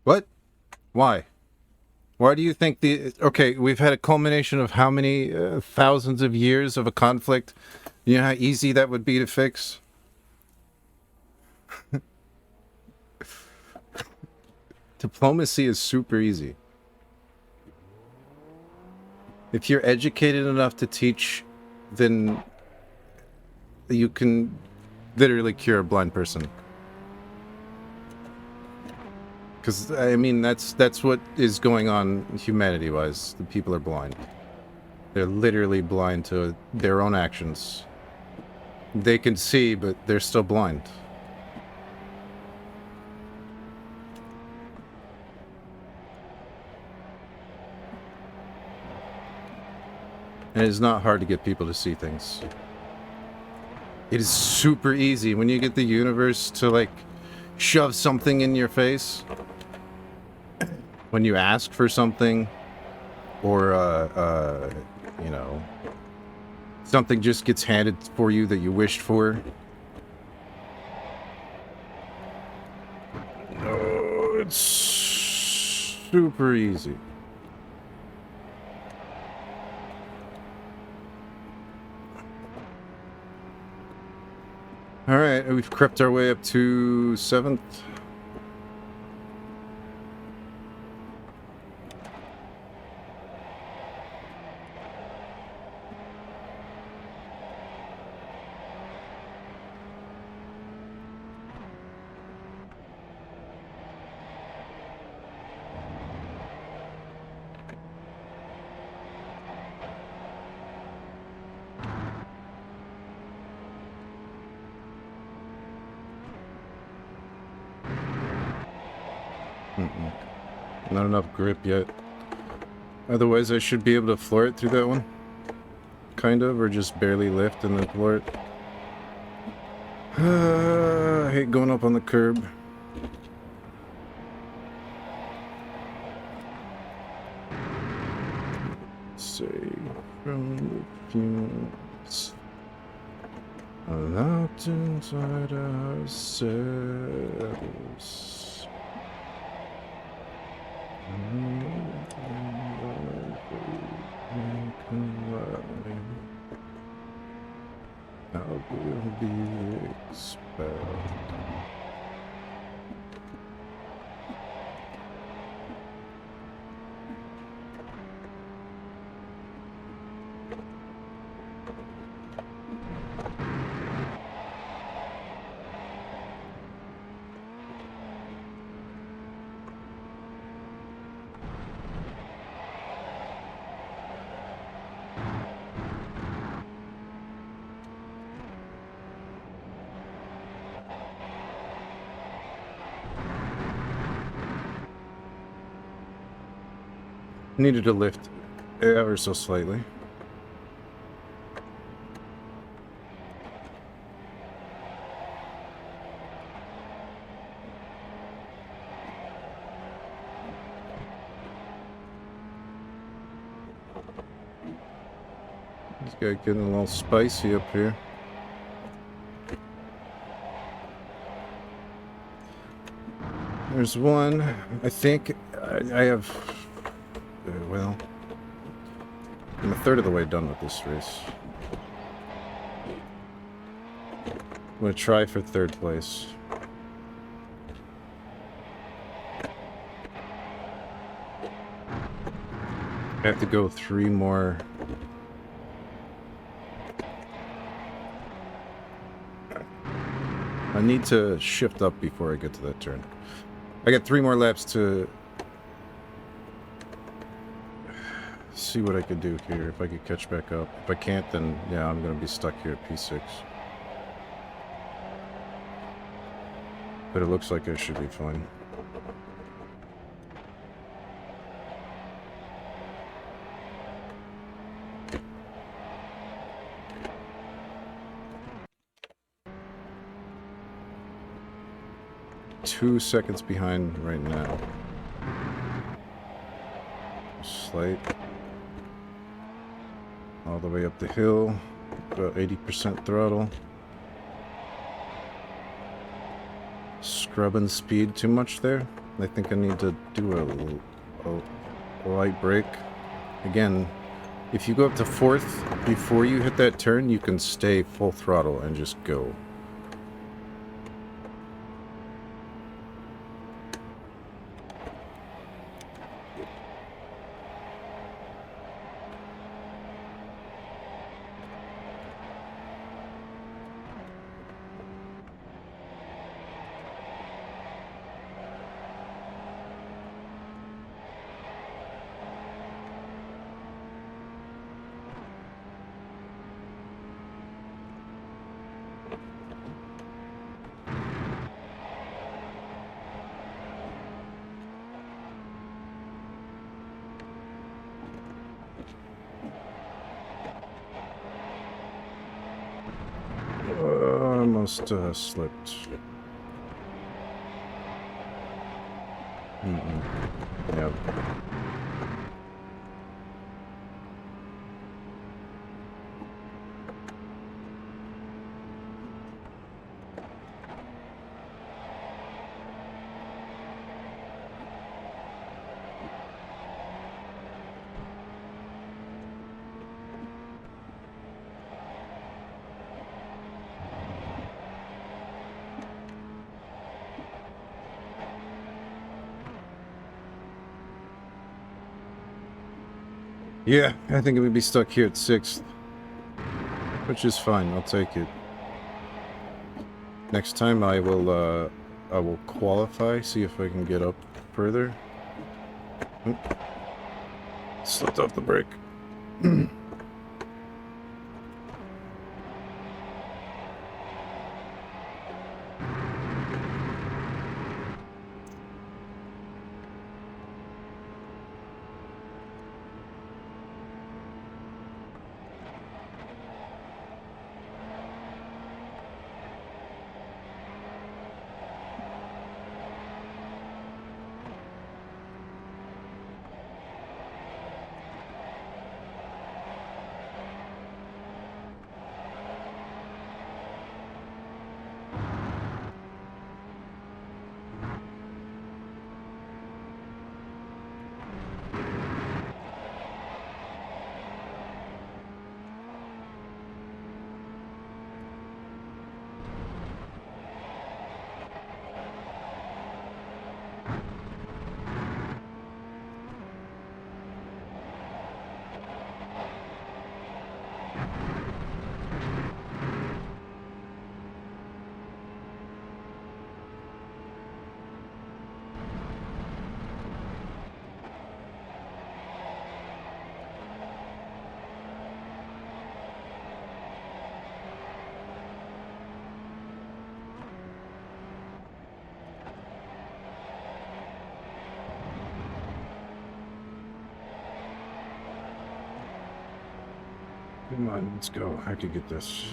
What? Why? Why do you think the... Okay, we've had a culmination of how many thousands of years of a conflict? You know how easy that would be to fix? Diplomacy is super easy. If you're educated enough to teach, then you can literally cure a blind person. Because, I mean, that's what is going on humanity-wise. The people are blind. They're literally blind to their own actions. They can see, but they're still blind. And it's not hard to get people to see things. It is super easy when you get the universe to, like, shove something in your face. When you ask for something, or, you know, something just gets handed for you that you wished for. Oh, it's super easy. Alright, we've crept our way up to 7th. Not enough grip yet. Otherwise, I should be able to floor it through that one. Kind of, or just barely lift and then floor it. I hate going up on the curb. Safe from the fumes. Locked inside ourselves. I will be expelled. Needed to lift ever so slightly. This guy getting a little spicy up here. There's one. I think I have... well, I'm a third of the way done with this race. I'm gonna try for 3rd place. I have to go 3 more. I need to shift up before I get to that turn. I got 3 more laps to see what I could do here, if I could catch back up. If I can't, then yeah, I'm gonna be stuck here at P6. But it looks like I should be fine. Two seconds behind right now. Slight. All the way up the hill. about 80% throttle. Scrubbing speed too much there. I think I need to do a light brake. Again, if you go up to 4th before you hit that turn, you can stay full throttle and just go. Almost slipped. Yep. Yeah, I think it would be stuck here at 6th. Which is fine, I'll take it. Next time I will qualify, see if I can get up further. Oop. Slipped off the brake. Come on, let's go. I could get this.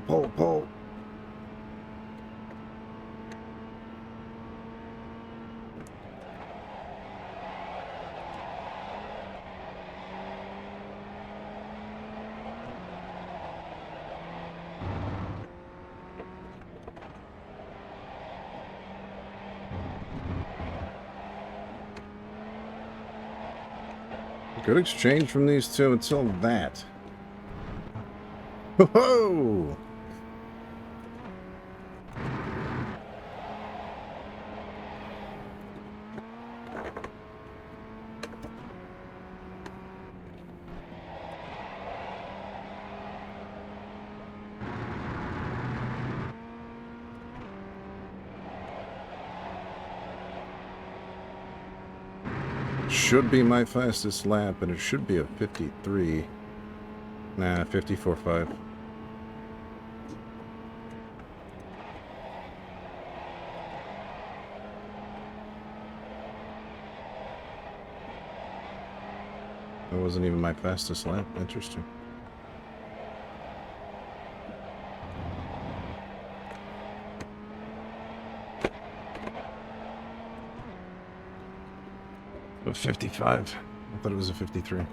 Pull. Good exchange from these two until that. Ho-ho! Should be my fastest lap, and it should be a 53. Nah, 54.5. That wasn't even my fastest lap. Interesting. A 55. I thought it was a 53.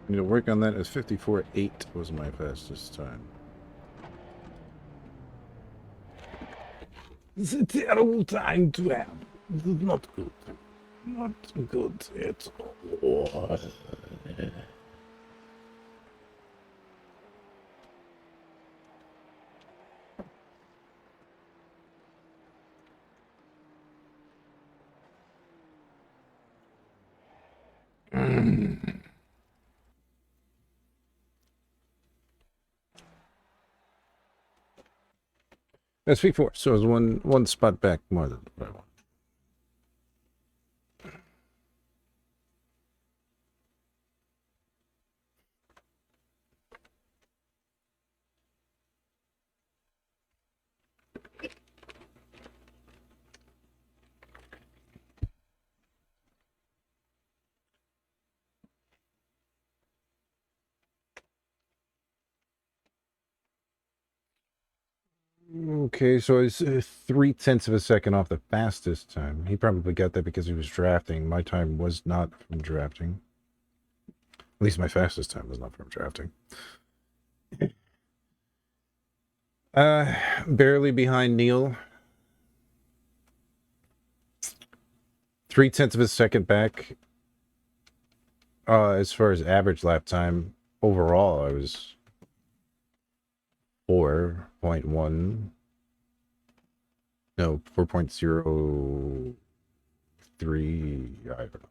Need to work on that, as 54.8 was my fastest time. It's a terrible time to have. This is not good. Not good at all. That's 54, so it was one spot back more than what I want. Okay, so it's 3/10 of a second off the fastest time. He probably got that because he was drafting. My time was not from drafting. At least my fastest time was not from drafting. Barely behind Neil. 3/10 of a second back. As far as average lap time, overall, I was 4.1. No, 4.03. I don't know.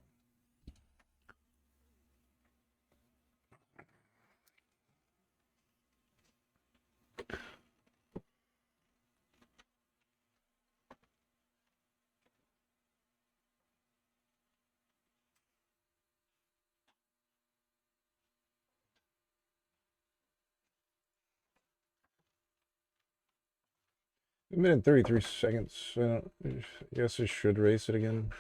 A minute and 33 seconds. I guess I should race it again.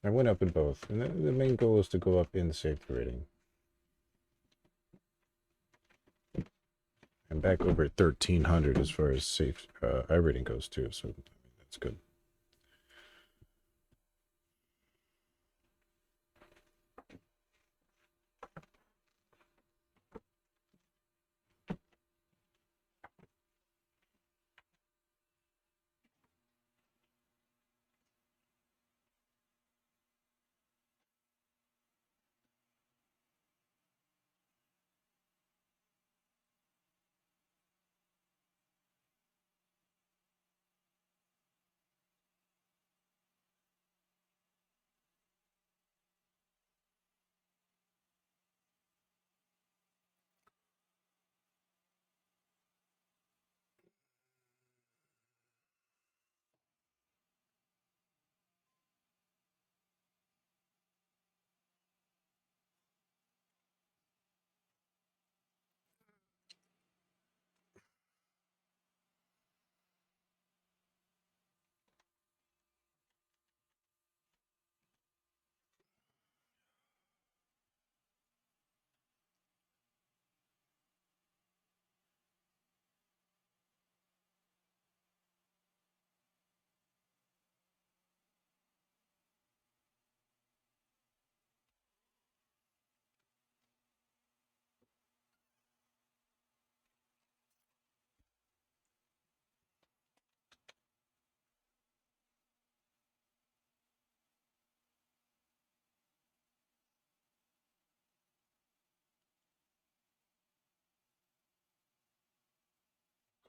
I went up in both, and the main goal is to go up in safety rating. I'm back over 1,300 as far as safe I rating goes too, so that's good.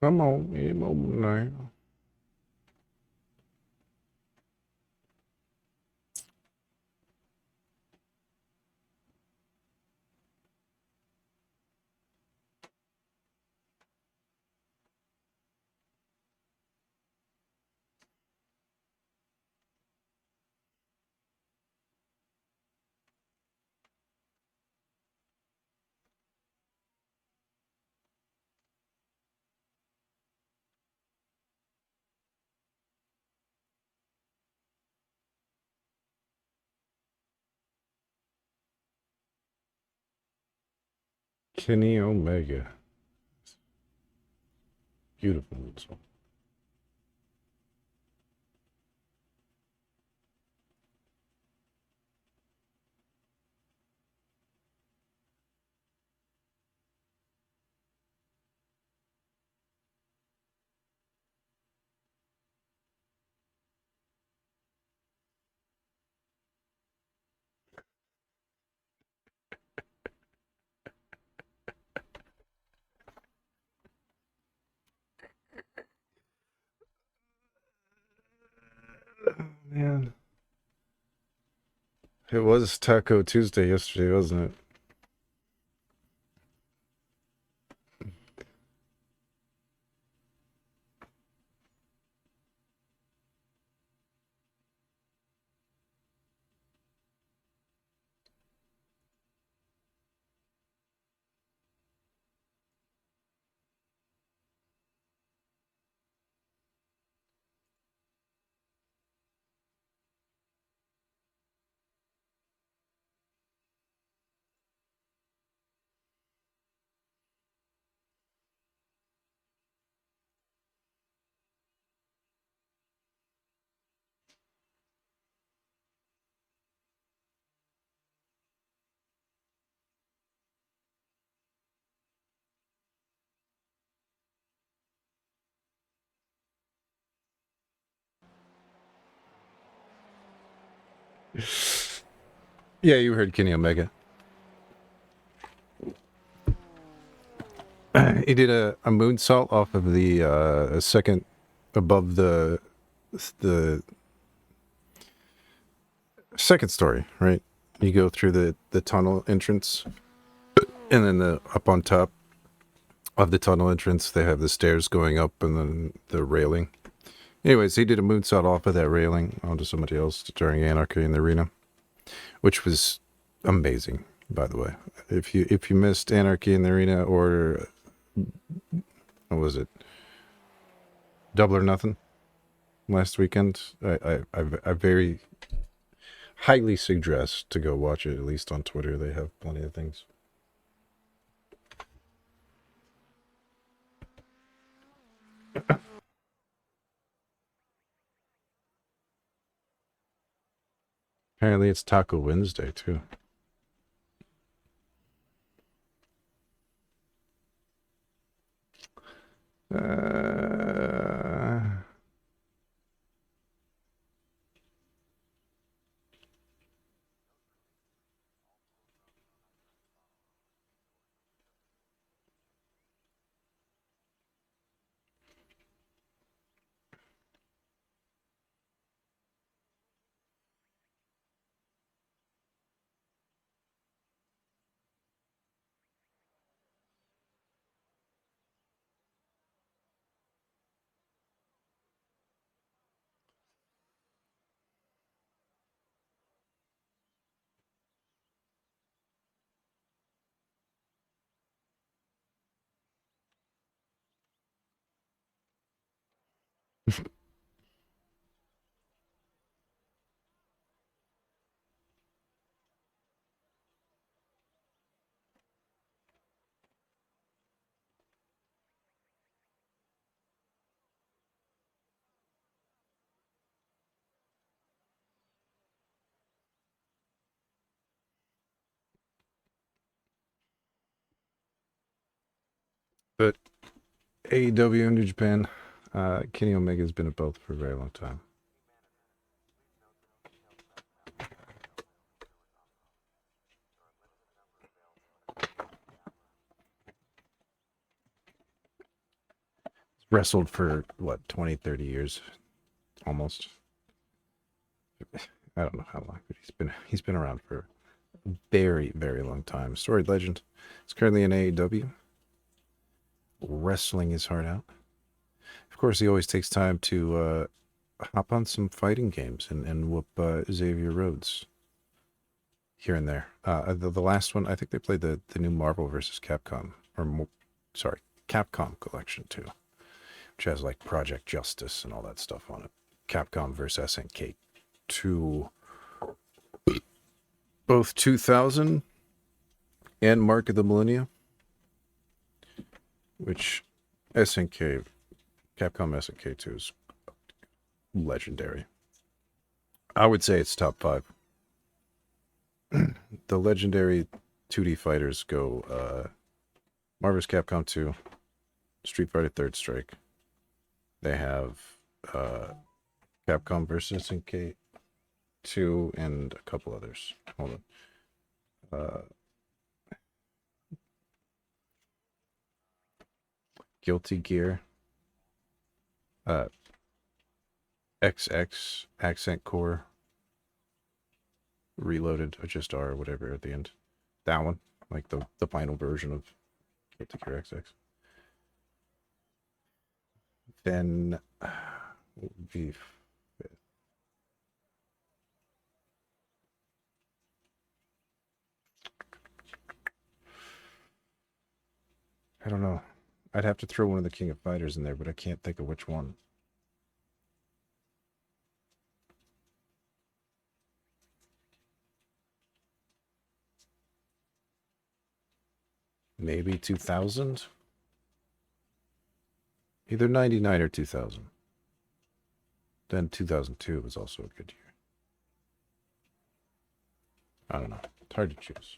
Come on, now. Kenny Omega. Beautiful song. Man. It was Taco Tuesday yesterday, wasn't it? Yeah, you heard Kenny Omega. He did a moonsault off of the second above the second story, right? You go through the tunnel entrance, and then the up on top of the tunnel entrance, they have the stairs going up and then the railing. Anyways, he did a moonsault off of that railing onto somebody else during Anarchy in the Arena, which was amazing, by the way. If you missed Anarchy in the Arena, or what was it, Double or Nothing last weekend, I very highly suggest to go watch it, at least on Twitter. They have plenty of things. Apparently it's Taco Wednesday too. Uh, but AEW in New Japan, Kenny Omega's been a belt for a very long time. wrestled for what, 20, 30 years almost. I don't know how long, but he's been around for a very, very long time. Storied legend. He's currently in AEW, wrestling his heart out. Of course, he always takes time to hop on some fighting games and whoop Xavier Rhodes here and there. The last one, I think they played the new Marvel versus Capcom, Capcom collection too, which has like Project Justice and all that stuff on it. Capcom versus SNK 2, both 2000 and Mark of the Millennium, which Capcom SNK 2 is legendary. I would say it's top 5. The legendary 2D fighters go Marvel's Capcom 2, Street Fighter Third Strike. They have Capcom vs. SNK 2 and a couple others. Hold on. Guilty Gear. XX Accent Core. Reloaded, or just R or whatever at the end. That one, like the final version of Guilty Gear XX. Then be I don't know. I'd have to throw one of the King of Fighters in there, but I can't think of which one. Maybe 2000? Either 99 or 2000. Then 2002 was also a good year. I don't know. It's hard to choose.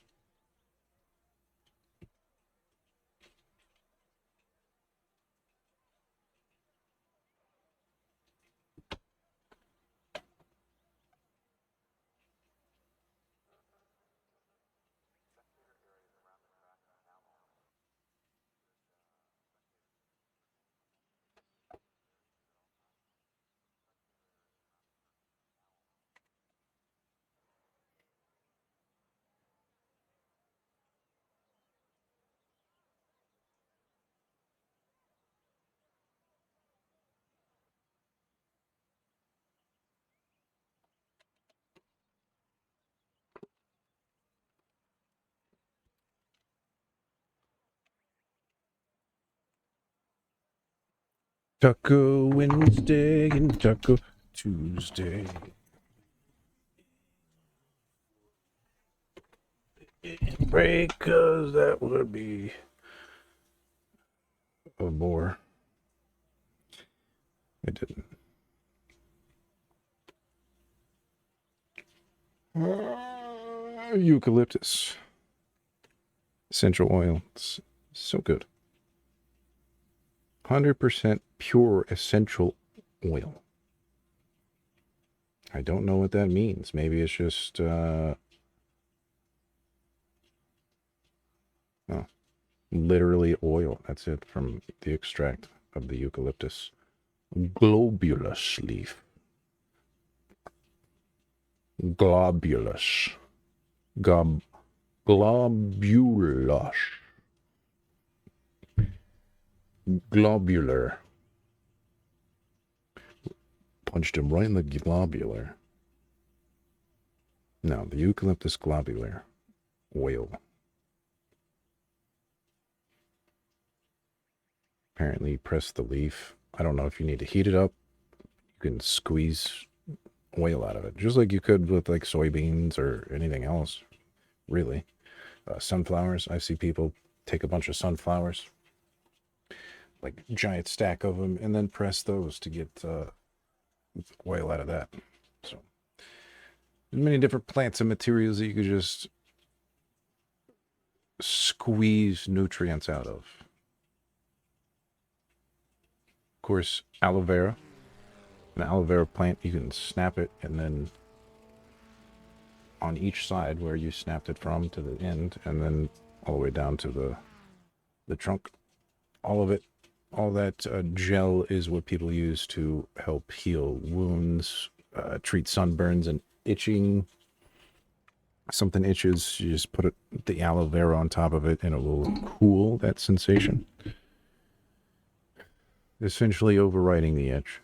Taco Wednesday and Taco Tuesday. Break, cause that would be a bore. It didn't. Eucalyptus. Essential oil. It's so good. 100% pure essential oil. I don't know what that means. Maybe it's just literally oil. That's it, from the extract of the eucalyptus globulus leaf. Globulus. Globulus. Globular. Punched him right in the globular. No, the eucalyptus globular oil. Apparently, you press the leaf. I don't know if you need to heat it up. You can squeeze oil out of it, just like you could with like soybeans or anything else, really. Sunflowers. I see people take a bunch of sunflowers, like giant stack of them, and then press those to get oil out of that. So there's many different plants and materials that you could just squeeze nutrients out of. Of course, aloe vera. An aloe vera plant, you can snap it, and then on each side where you snapped it from to the end, and then all the way down to the trunk, all of it all that gel is what people use to help heal wounds, treat sunburns and itching. Something itches, you just put the aloe vera on top of it and it will cool that sensation. Essentially overriding the itch.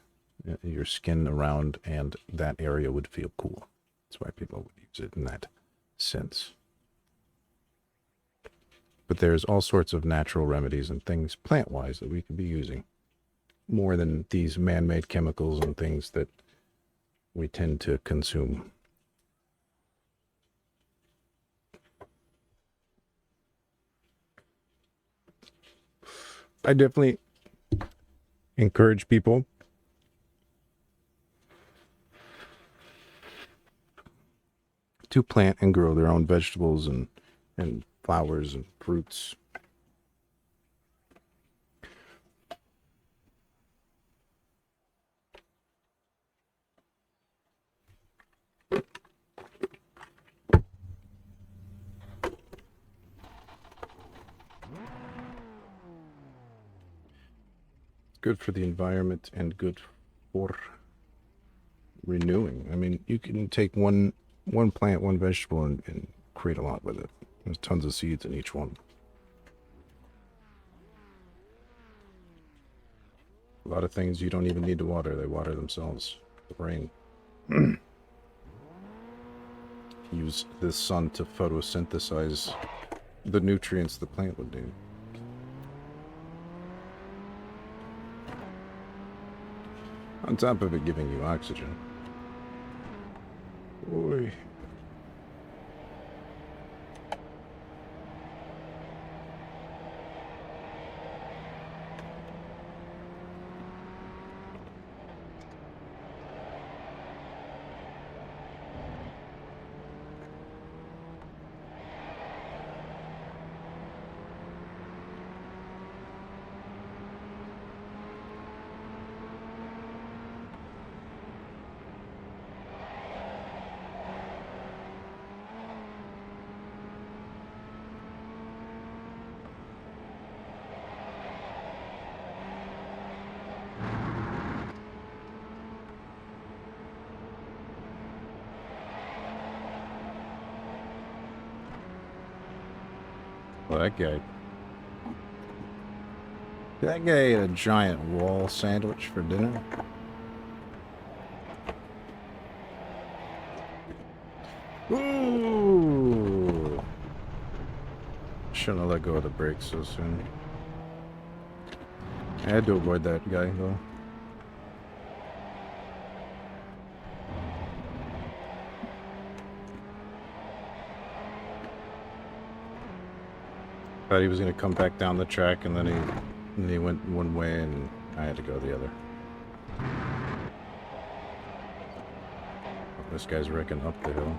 Your skin around and that area would feel cool. That's why people would use it in that sense. But there's all sorts of natural remedies and things plant-wise that we could be using. More than these man-made chemicals and things that we tend to consume. I definitely encourage people to plant and grow their own vegetables and flowers and fruits. Good for the environment and good for renewing. I mean, you can take one plant, one vegetable, and create a lot with it. There's tons of seeds in each one. A lot of things you don't even need to water. They water themselves. The rain. Use the sun to photosynthesize the nutrients the plant would do. On top of it giving you oxygen. Boy. Well, that guy ate a giant wall sandwich for dinner. Ooh! Shouldn't have let go of the brakes so soon. I had to avoid that guy, though. Thought he was going to come back down the track, and then he went one way, and I had to go the other. This guy's wrecking up the hill.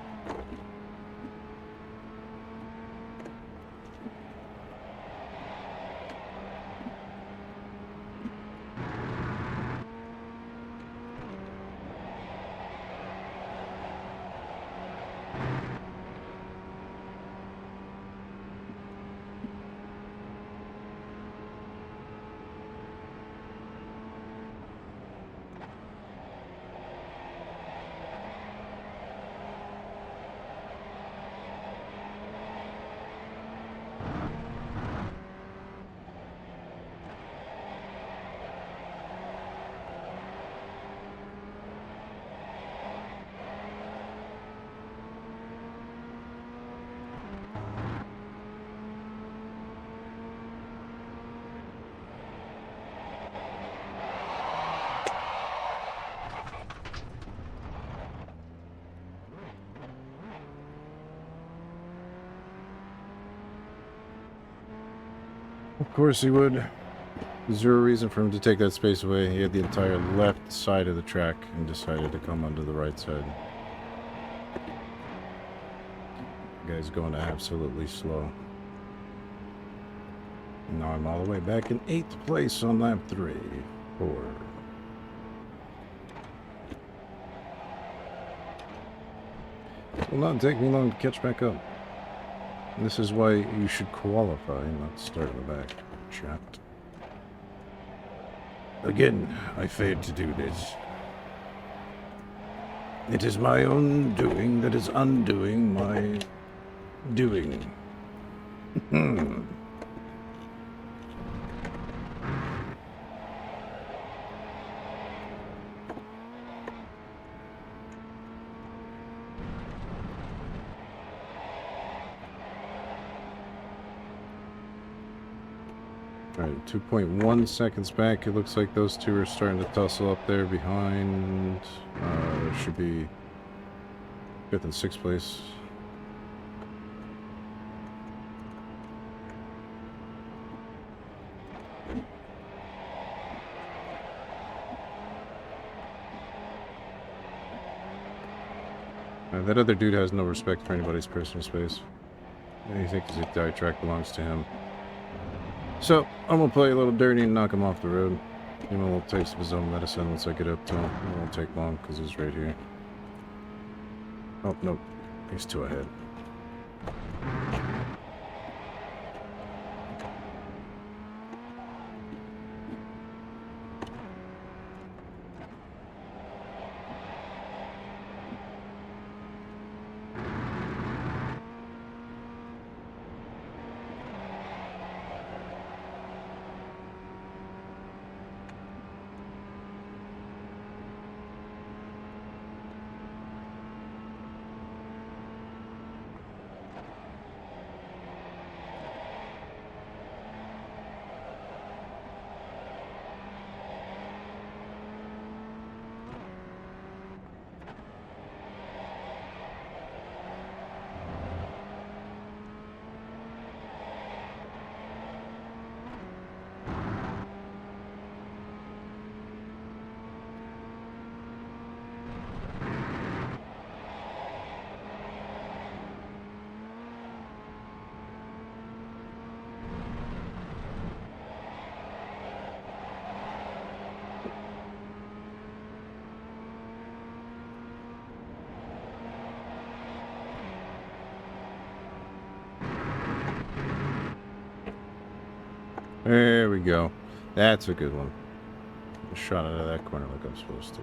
Of course he would. Zero reason for him to take that space away. He had the entire left side of the track and decided to come onto the right side. The guy's going absolutely slow. Now I'm all the way back in 8th place on lap 3, 4. It will not take me long to catch back up. This is why you should qualify, not start in the back. Chat. Again, I failed to do this. It is my own doing that is undoing my doing. Alright, 2.1 seconds back. It looks like those two are starting to tussle up there behind. Should be 5th and 6th place. That other dude has no respect for anybody's personal space. He thinks the entire track belongs to him. So, I'm gonna play a little dirty and knock him off the road. Give him a little taste of his own medicine once I get up to him. It won't take long, because he's right here. Oh, nope. He's 2 ahead. There we go. That's a good one. Shot out of that corner like I'm supposed to.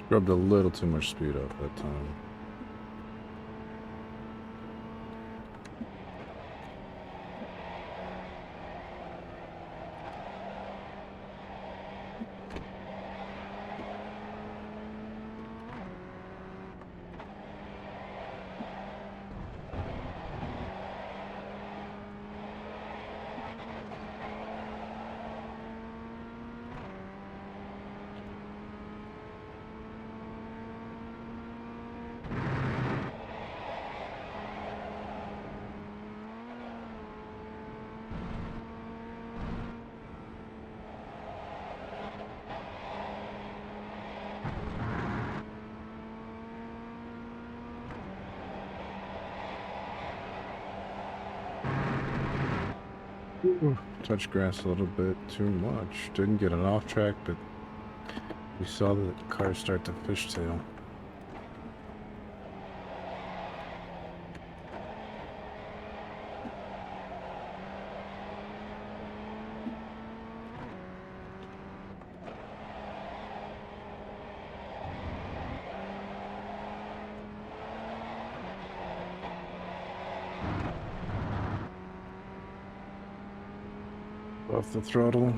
Rubbed a little too much speed up that time. Touched grass a little bit too much. Didn't get it off track, but we saw the car start to fishtail. Off the throttle.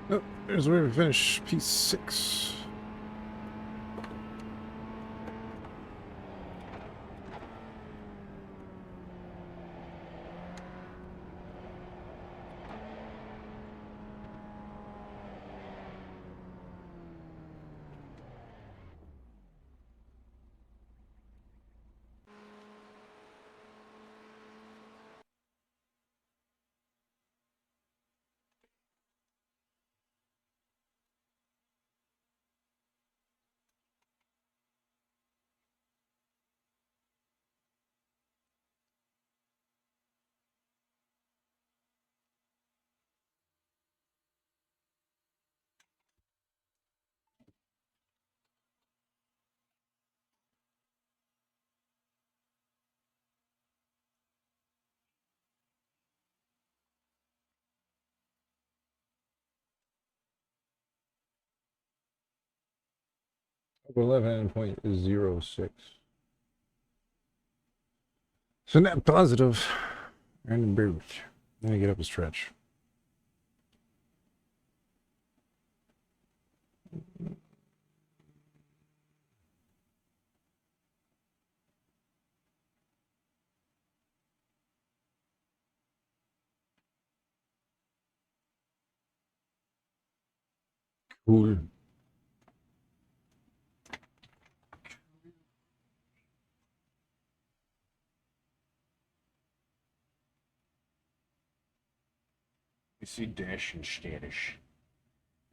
Oh, there's where we finish piece 6. Over 11.06. So net positive. And booth. Then I get up a stretch. Cool. You see Dash and Stanish.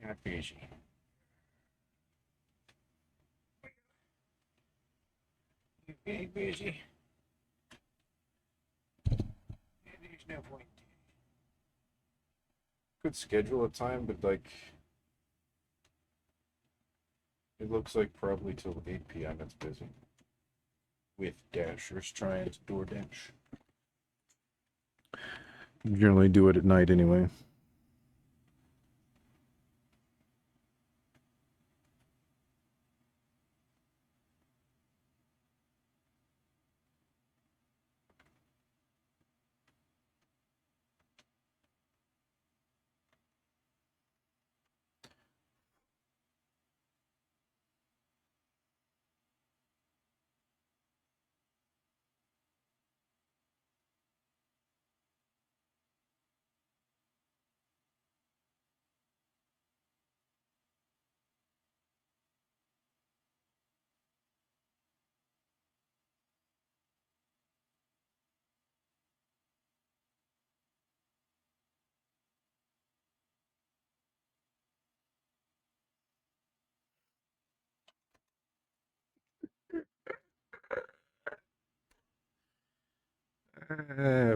Not busy. You very busy. There's no point. Could schedule a time, but like it looks like probably till 8 p.m. it's busy. With Dashers trying to DoorDash. Generally do it at night anyway.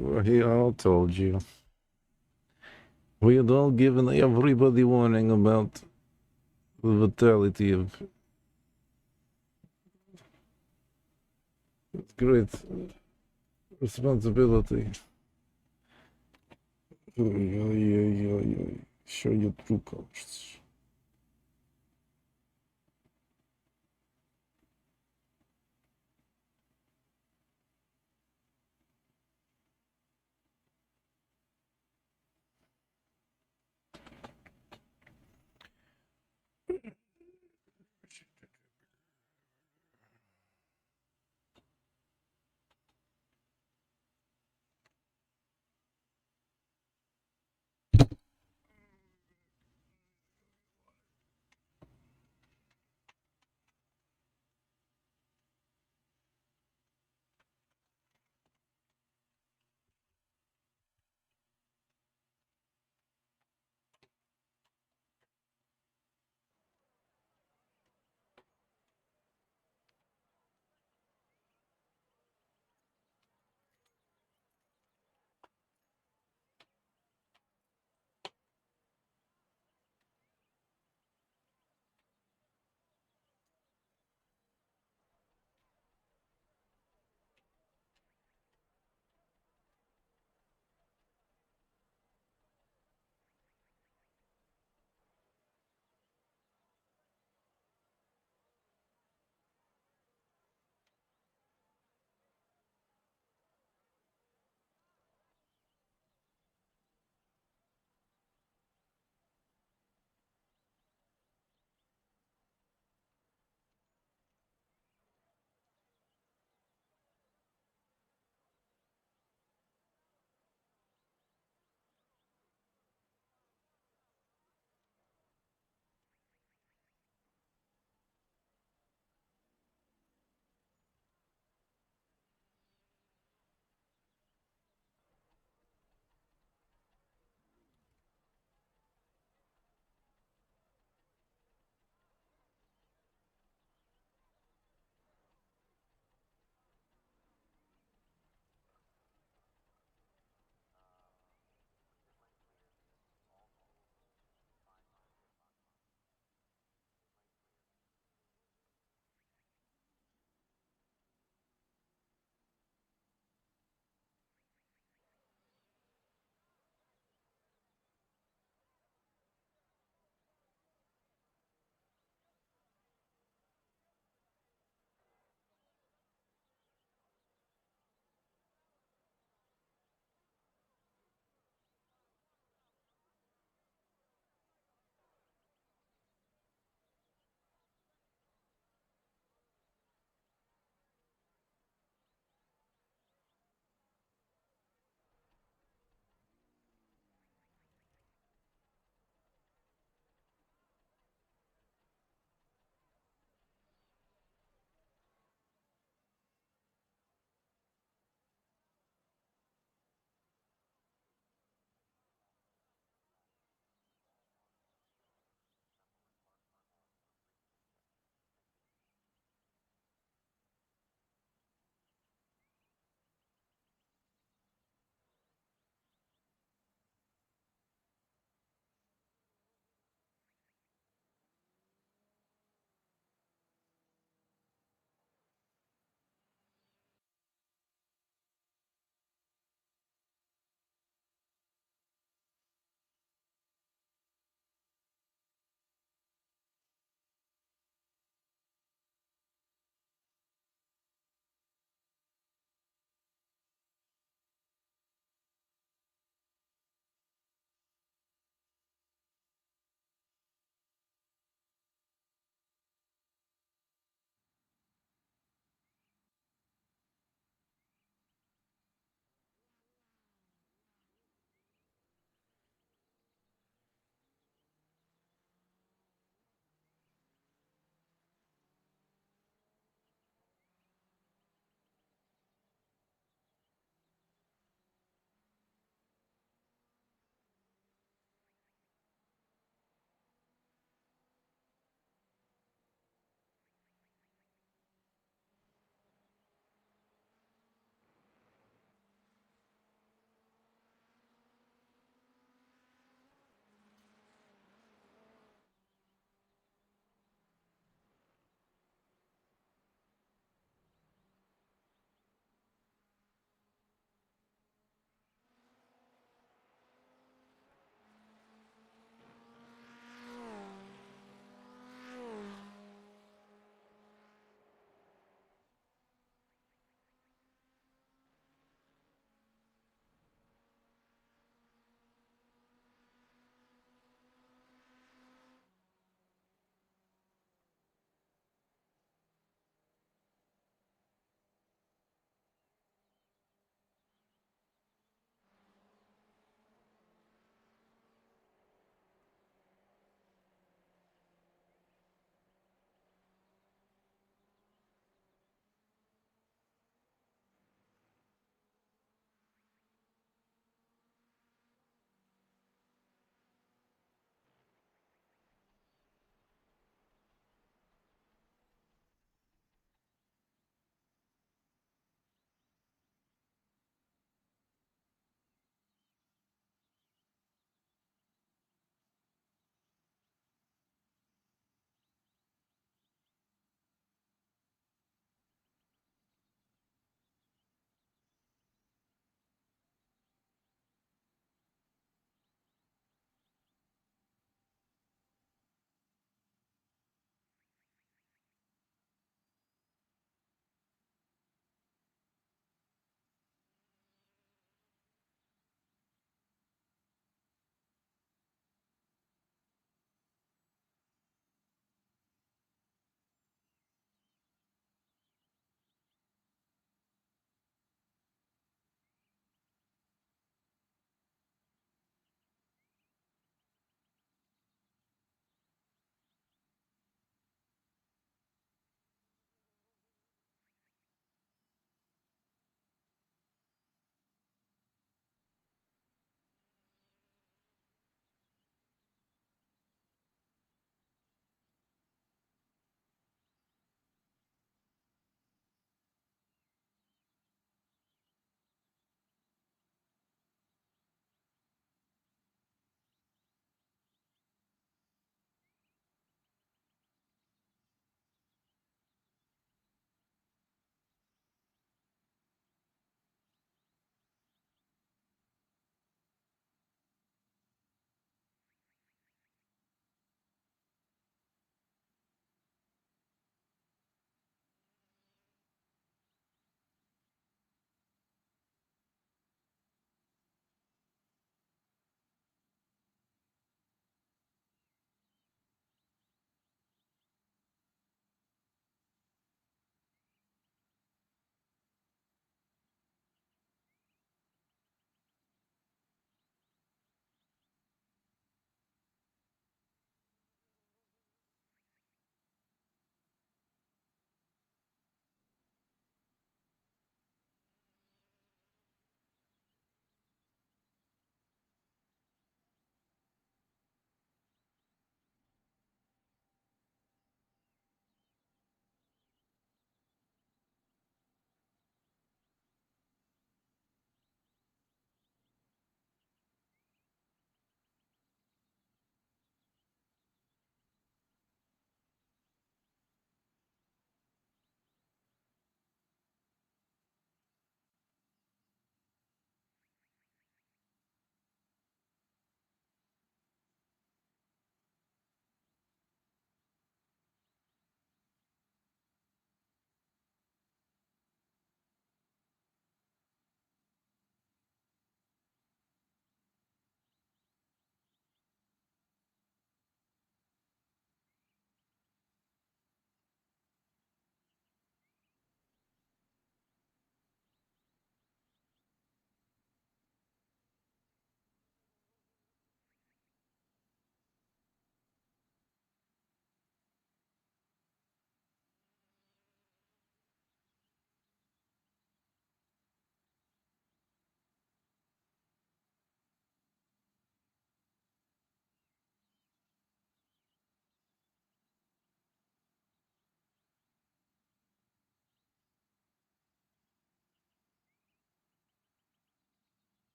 Well, he all told you. We had all given everybody warning about the vitality of great responsibility. Show your true colors.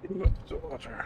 What's the water?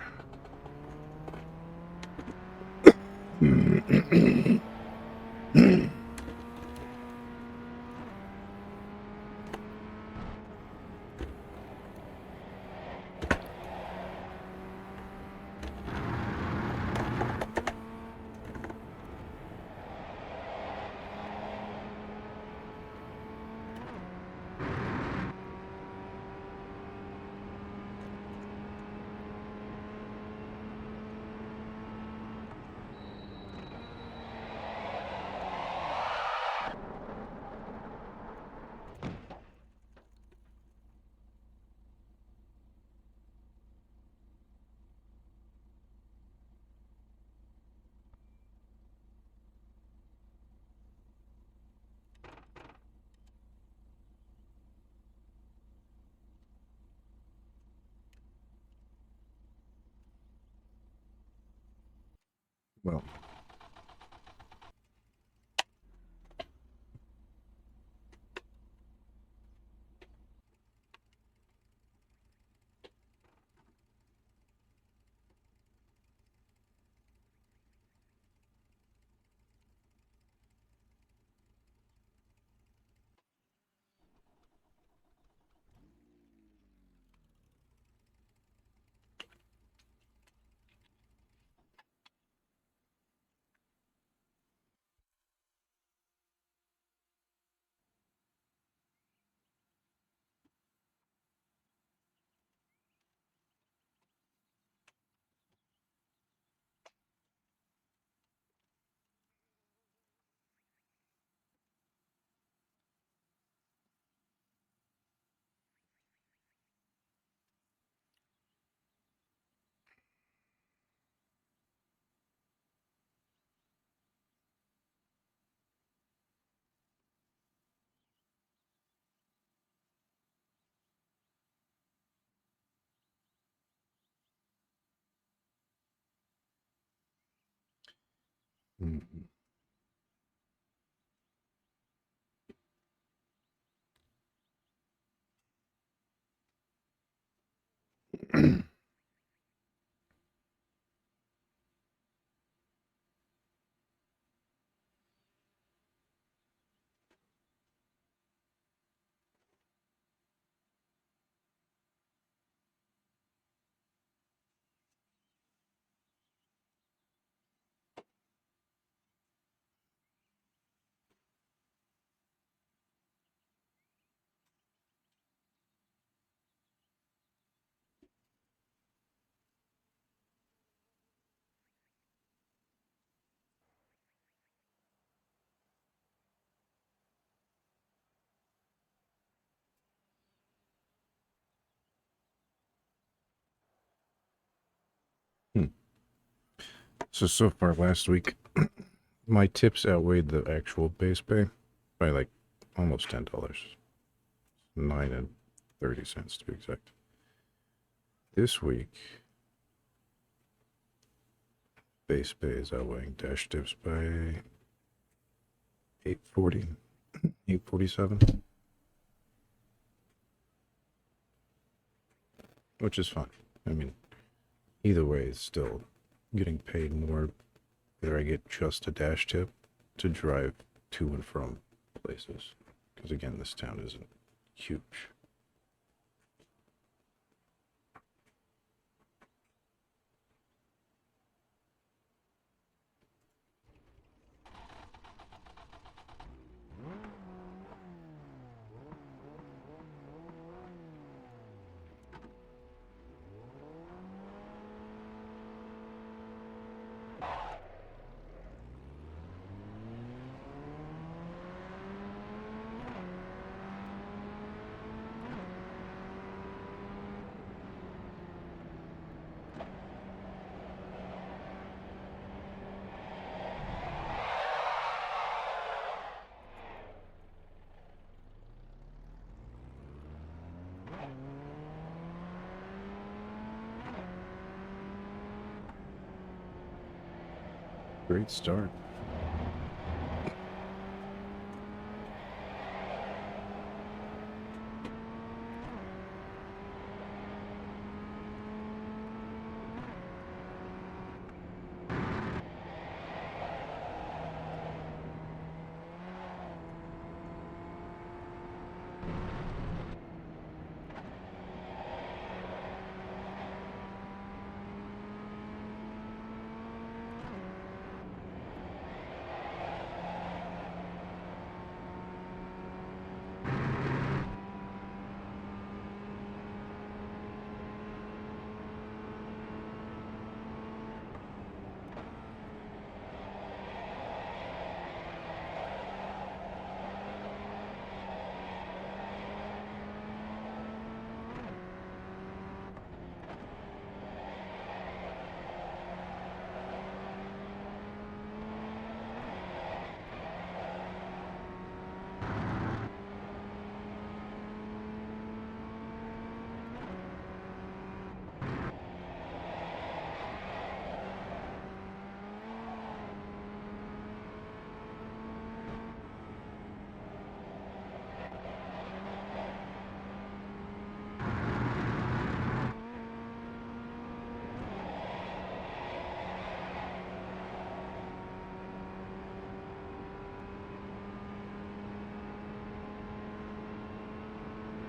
Well, mm, hmm. So far last week, my tips outweighed the actual base pay by like almost $10. 9.30 to be exact. This week, base pay is outweighing dash tips by 840, 847, which is fine. I mean, either way, it's still getting paid more whether I get just a dash tip to drive to and from places. Because again, this town isn't huge. Great start.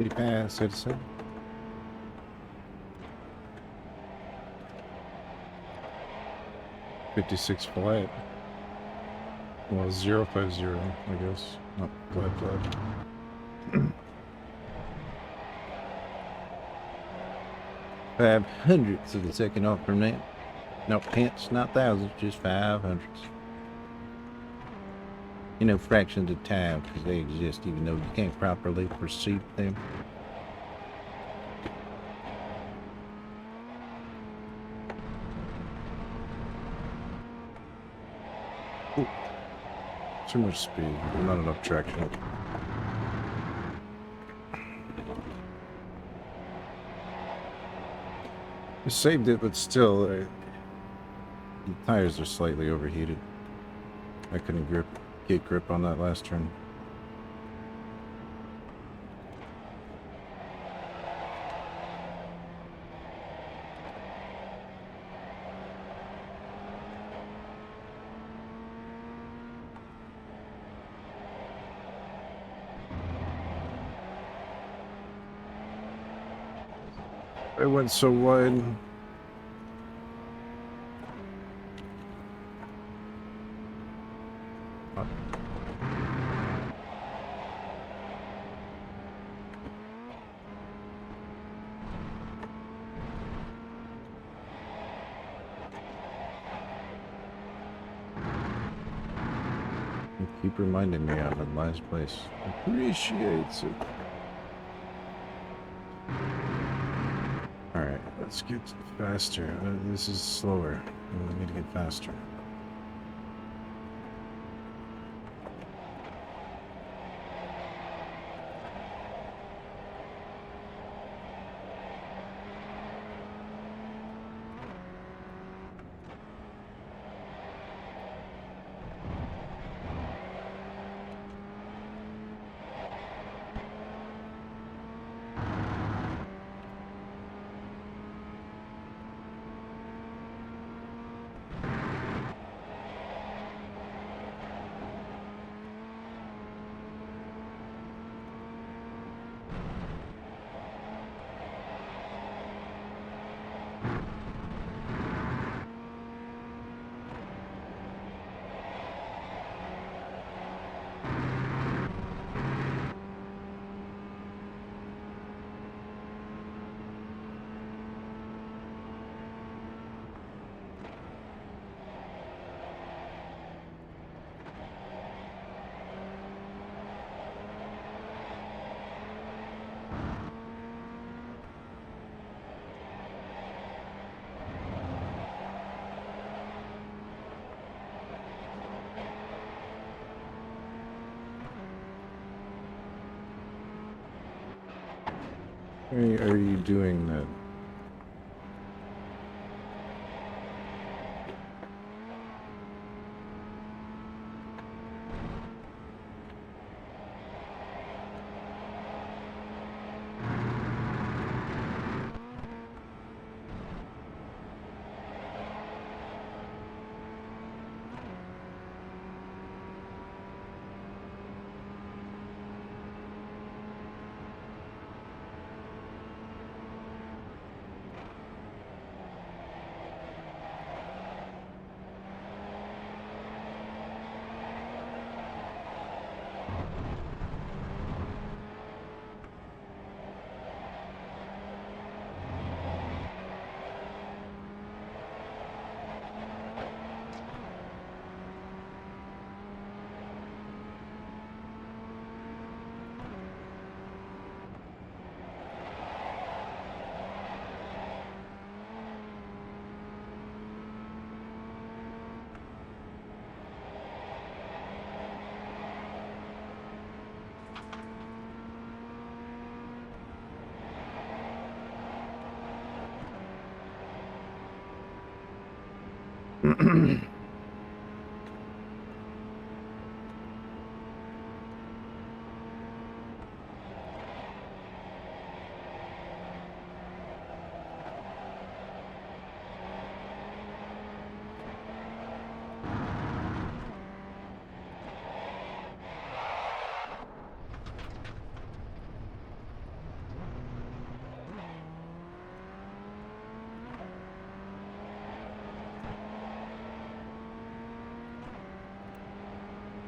Pretty fast, citizen. $56 flat. Well, 050, I guess. Oh, go ahead, flat. 500ths of a second off from that. No tenths, not thousands, just 500ths. You know, fractions of time, because they exist even though you can't properly perceive them. Ooh. Too much speed, not enough traction. I saved it, but still, the tires are slightly overheated. I couldn't get grip on that last turn. It went so wide. You keep reminding me I'm in last place. Appreciates it. Alright, let's get faster. This is slower. We need to get faster. Why are you doing that?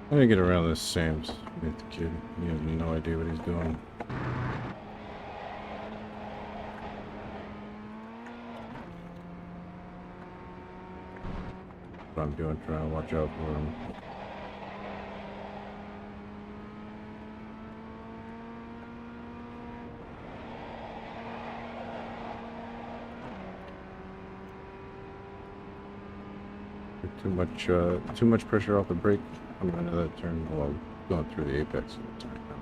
I'm gonna get around this Sam Smith kid. He has no idea what he's doing. What I'm doing, trying to watch out for him. Too much pressure off the brake. I'm going to that turn while going through the apex at the time now.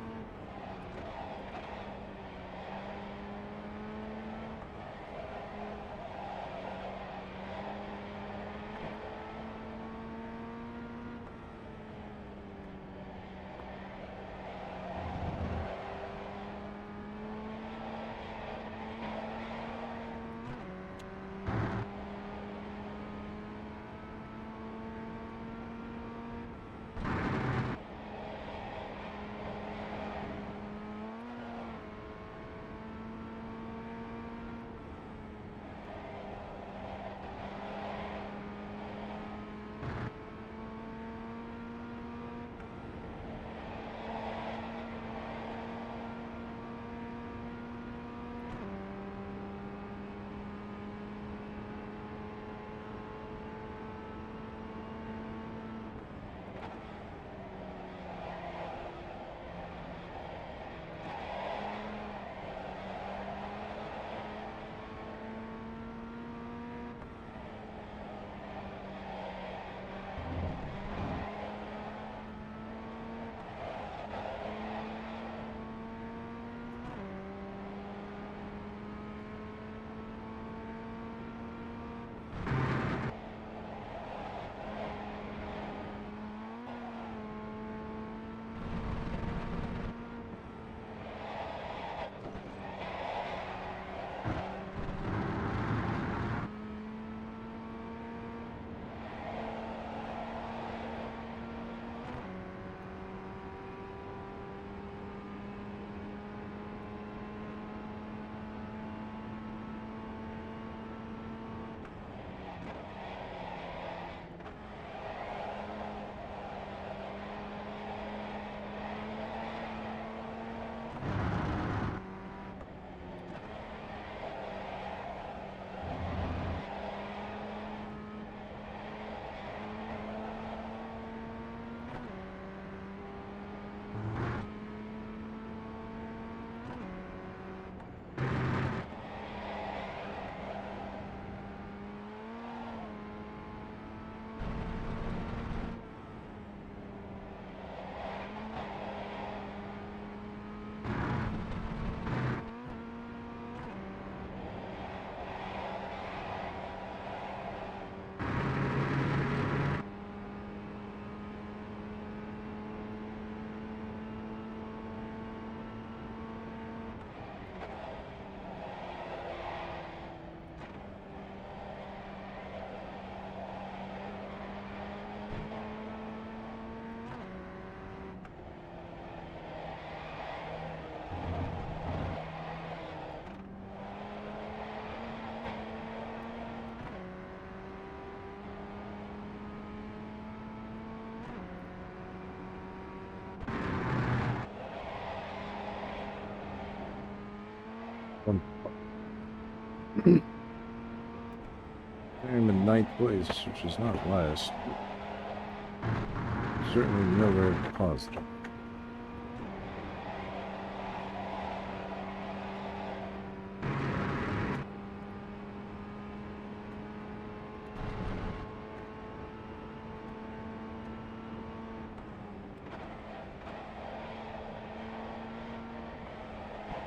I'm in ninth place, which is not last. Certainly nowhere positive.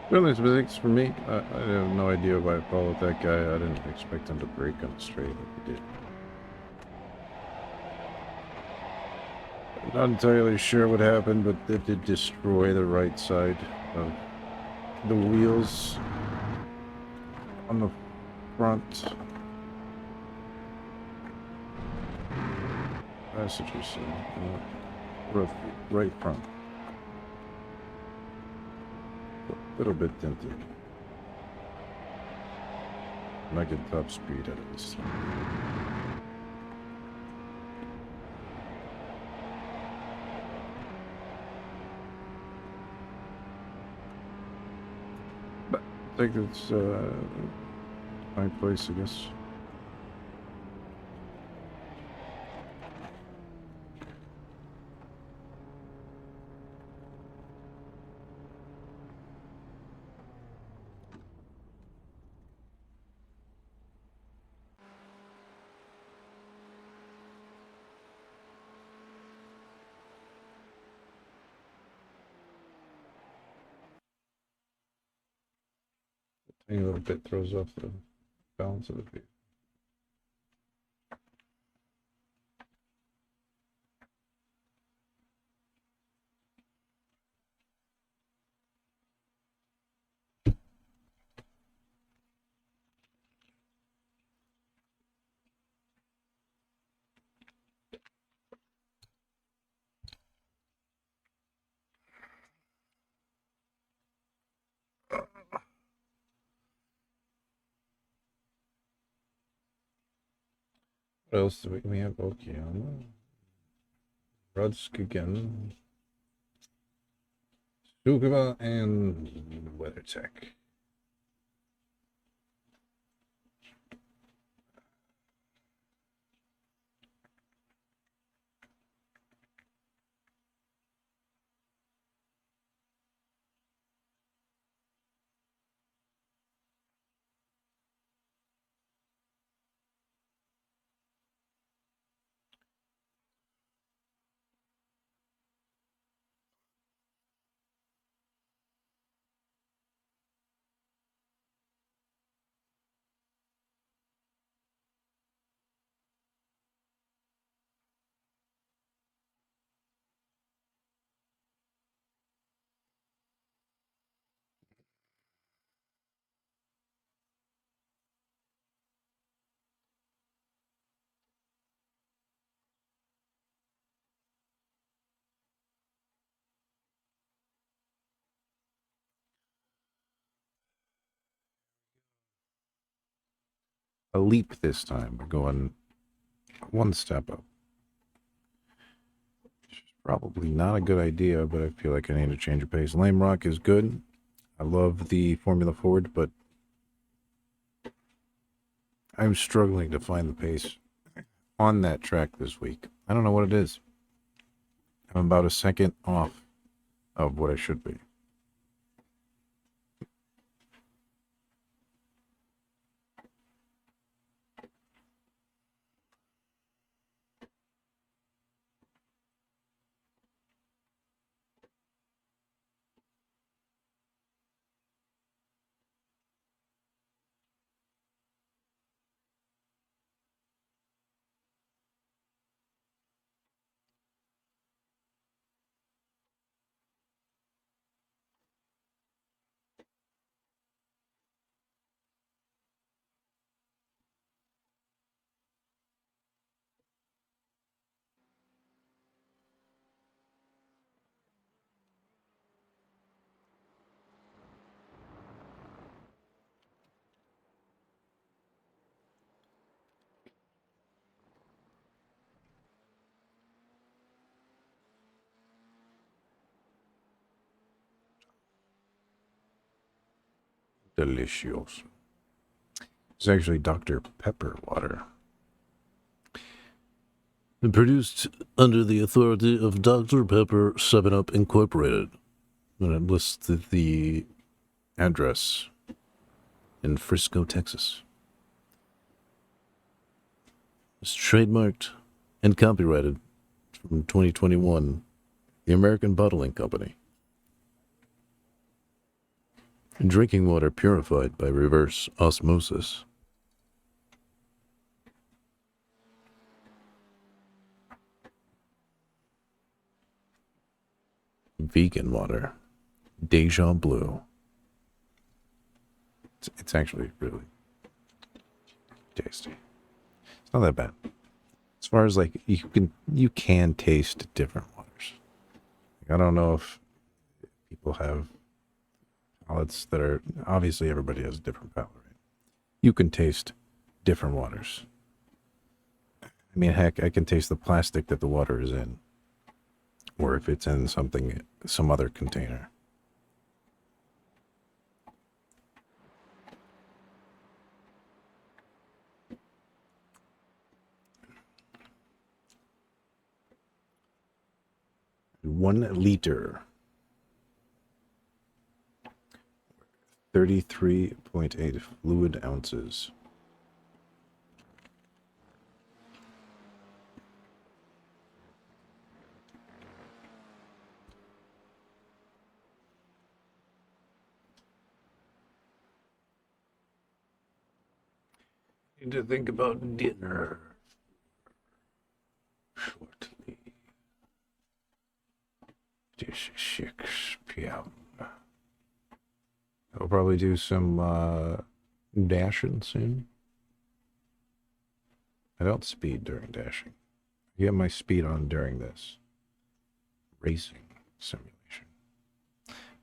Certainly it's mistakes for me. I have no idea why I followed that guy. I didn't expect him to brake on the straight like he did. Not entirely sure what happened, but it did destroy the right side of the wheels on the front passenger side, right front. A little bit dented. And I get top speed out of this thing. I think it's my place, I guess. Tiny little bit throws off the balance of the view. What else do we have? Okeana, Rudskigen, Sukuba, and WeatherTech. A leap this time. We're going one step up. Probably not a good idea, but I feel like I need to change of pace. Lame Rock is good. I love the Formula Ford, but I'm struggling to find the pace on that track this week. I don't know what it is. I'm about a second off of what I should be. Delicious. It's actually Dr. Pepper water. Produced under the authority of Dr. Pepper 7-Up Incorporated. And it lists the address in Frisco, Texas. It's trademarked and copyrighted from 2021, the American Bottling Company. Drinking water purified by reverse osmosis. Vegan water. Deja Blue. It's actually really tasty. It's not that bad. As far as like you can taste different waters. Like, I don't know if people have palates that are obviously everybody has a different palate, right? You can taste different waters. I mean, heck, I can taste the plastic that the water is in, or if it's in some other container. 1 liter. 33.8 fluid ounces. Need to think about dinner shortly. It is 6 p.m. I'll probably do some dashing soon. I don't speed during dashing. I get my speed on during this racing simulation.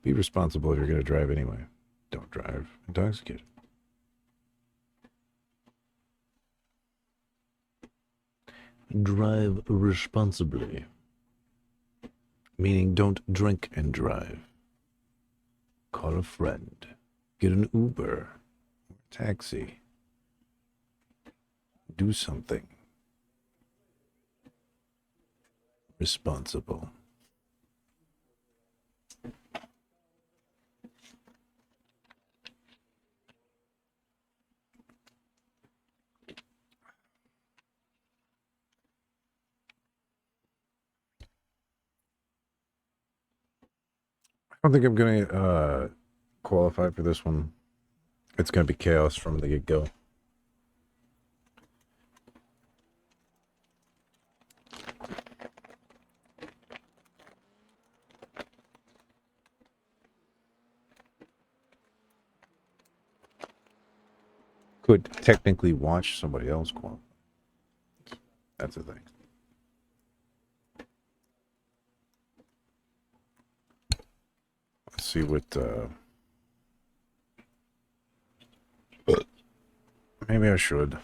Be responsible if you're going to drive anyway. Don't drive intoxicated. Drive responsibly. Meaning don't drink and drive. Call a friend. Get an Uber. Taxi. Do something. Responsible. I don't think I'm going to qualify for this one. It's going to be chaos from the get-go. Could technically watch somebody else qualify. That's the thing. Let's see what... maybe I should.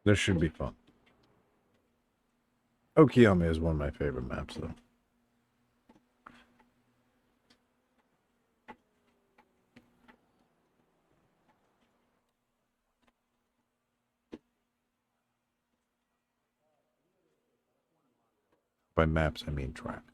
This should be fun. Okayama is one of my favorite maps, though. By maps, I mean track.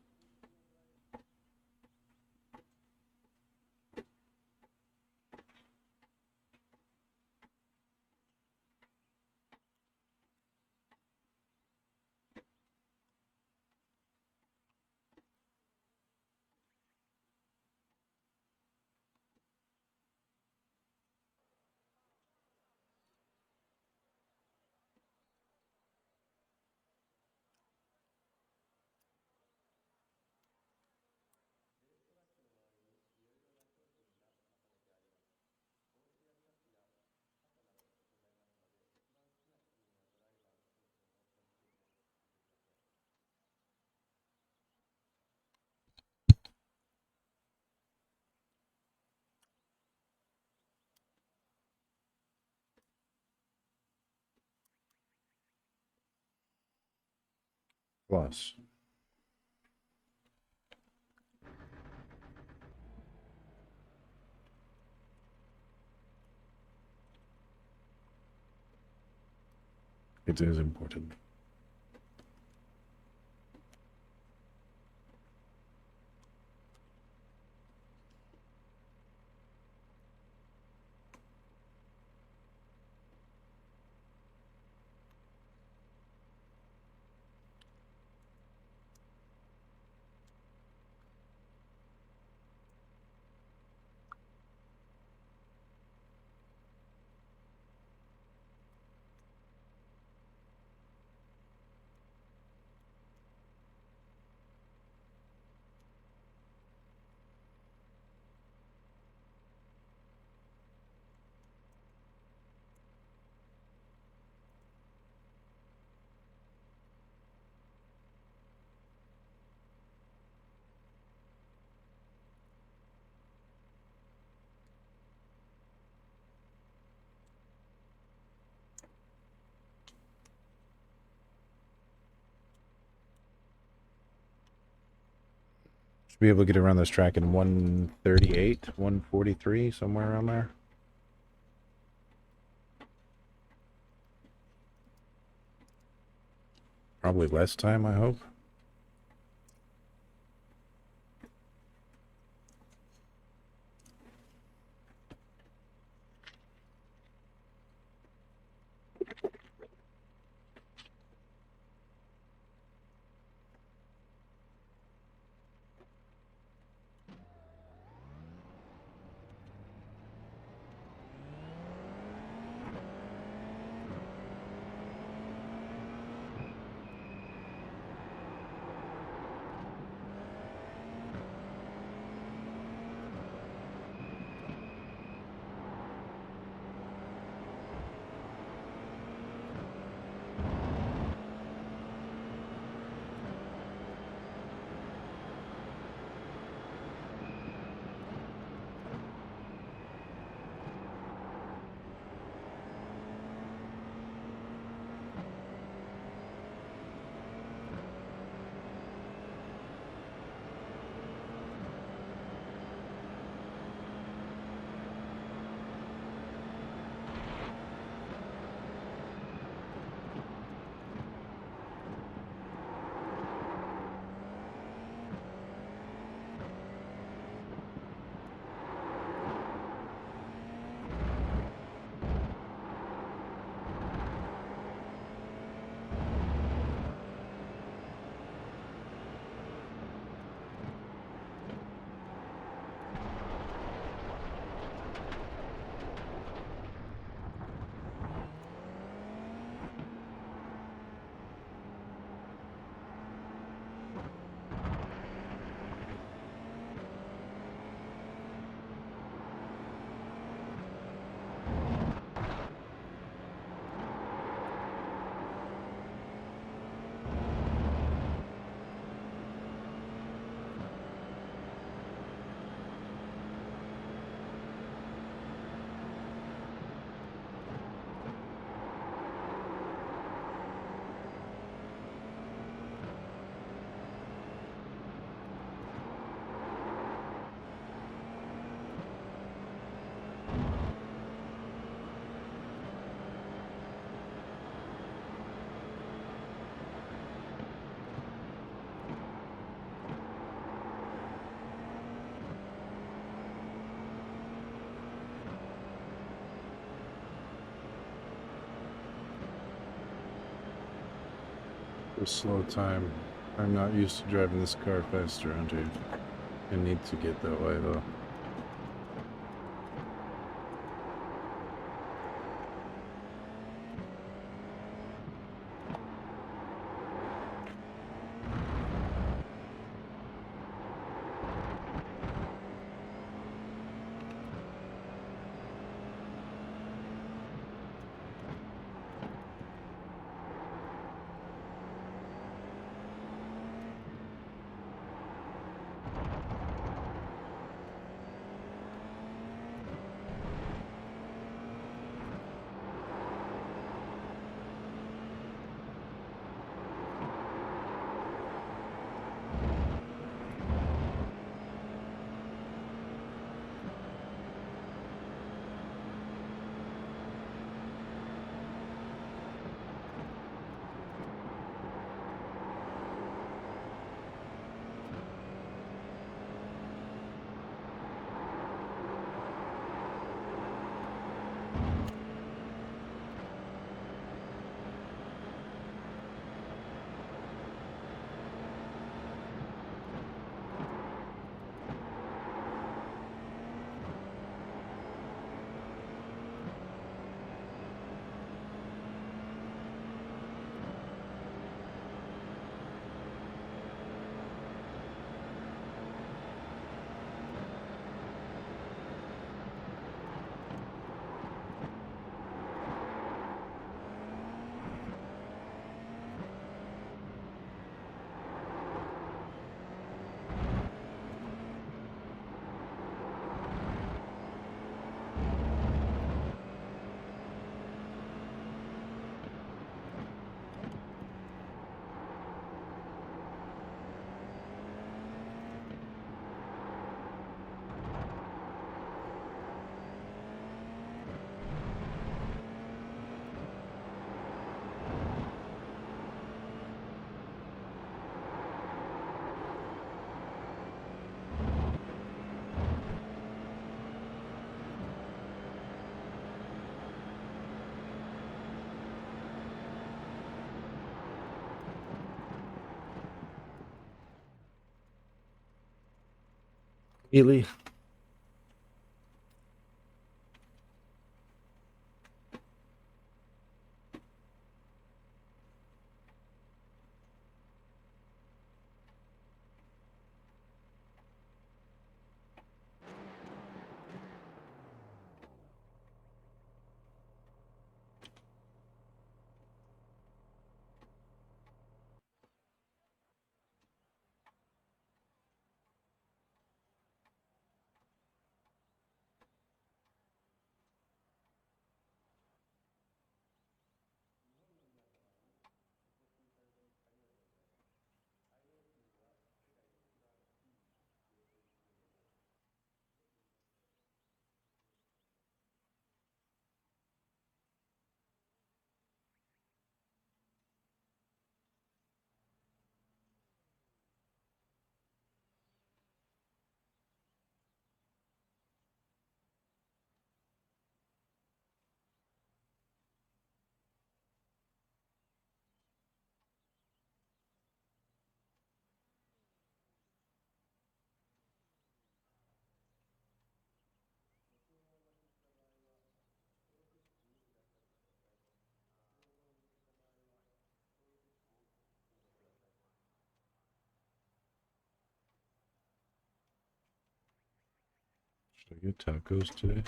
Plus. It is important. Should be able to get around this track in 138, 143, somewhere around there. Probably less time, I hope. A slow time. I'm not used to driving this car fast around here. I need to get that way though. Ely. Should I get tacos today?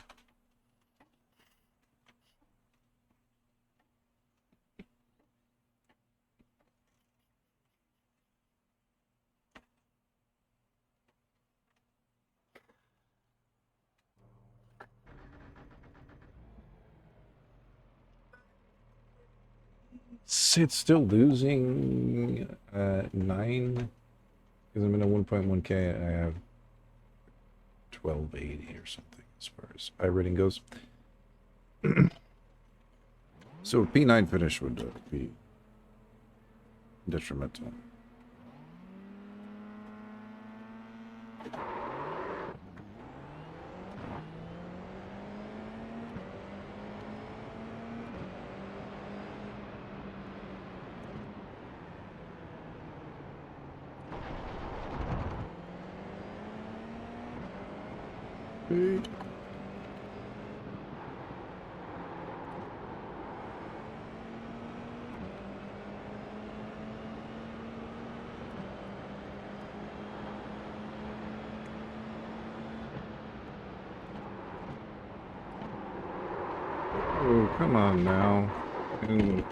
It's still losing 9 because I'm in a 1.1k. I have 1280 or something as far as iRating goes. So a P9 finish would be detrimental. Hey. Oh, come on now. And, yeah.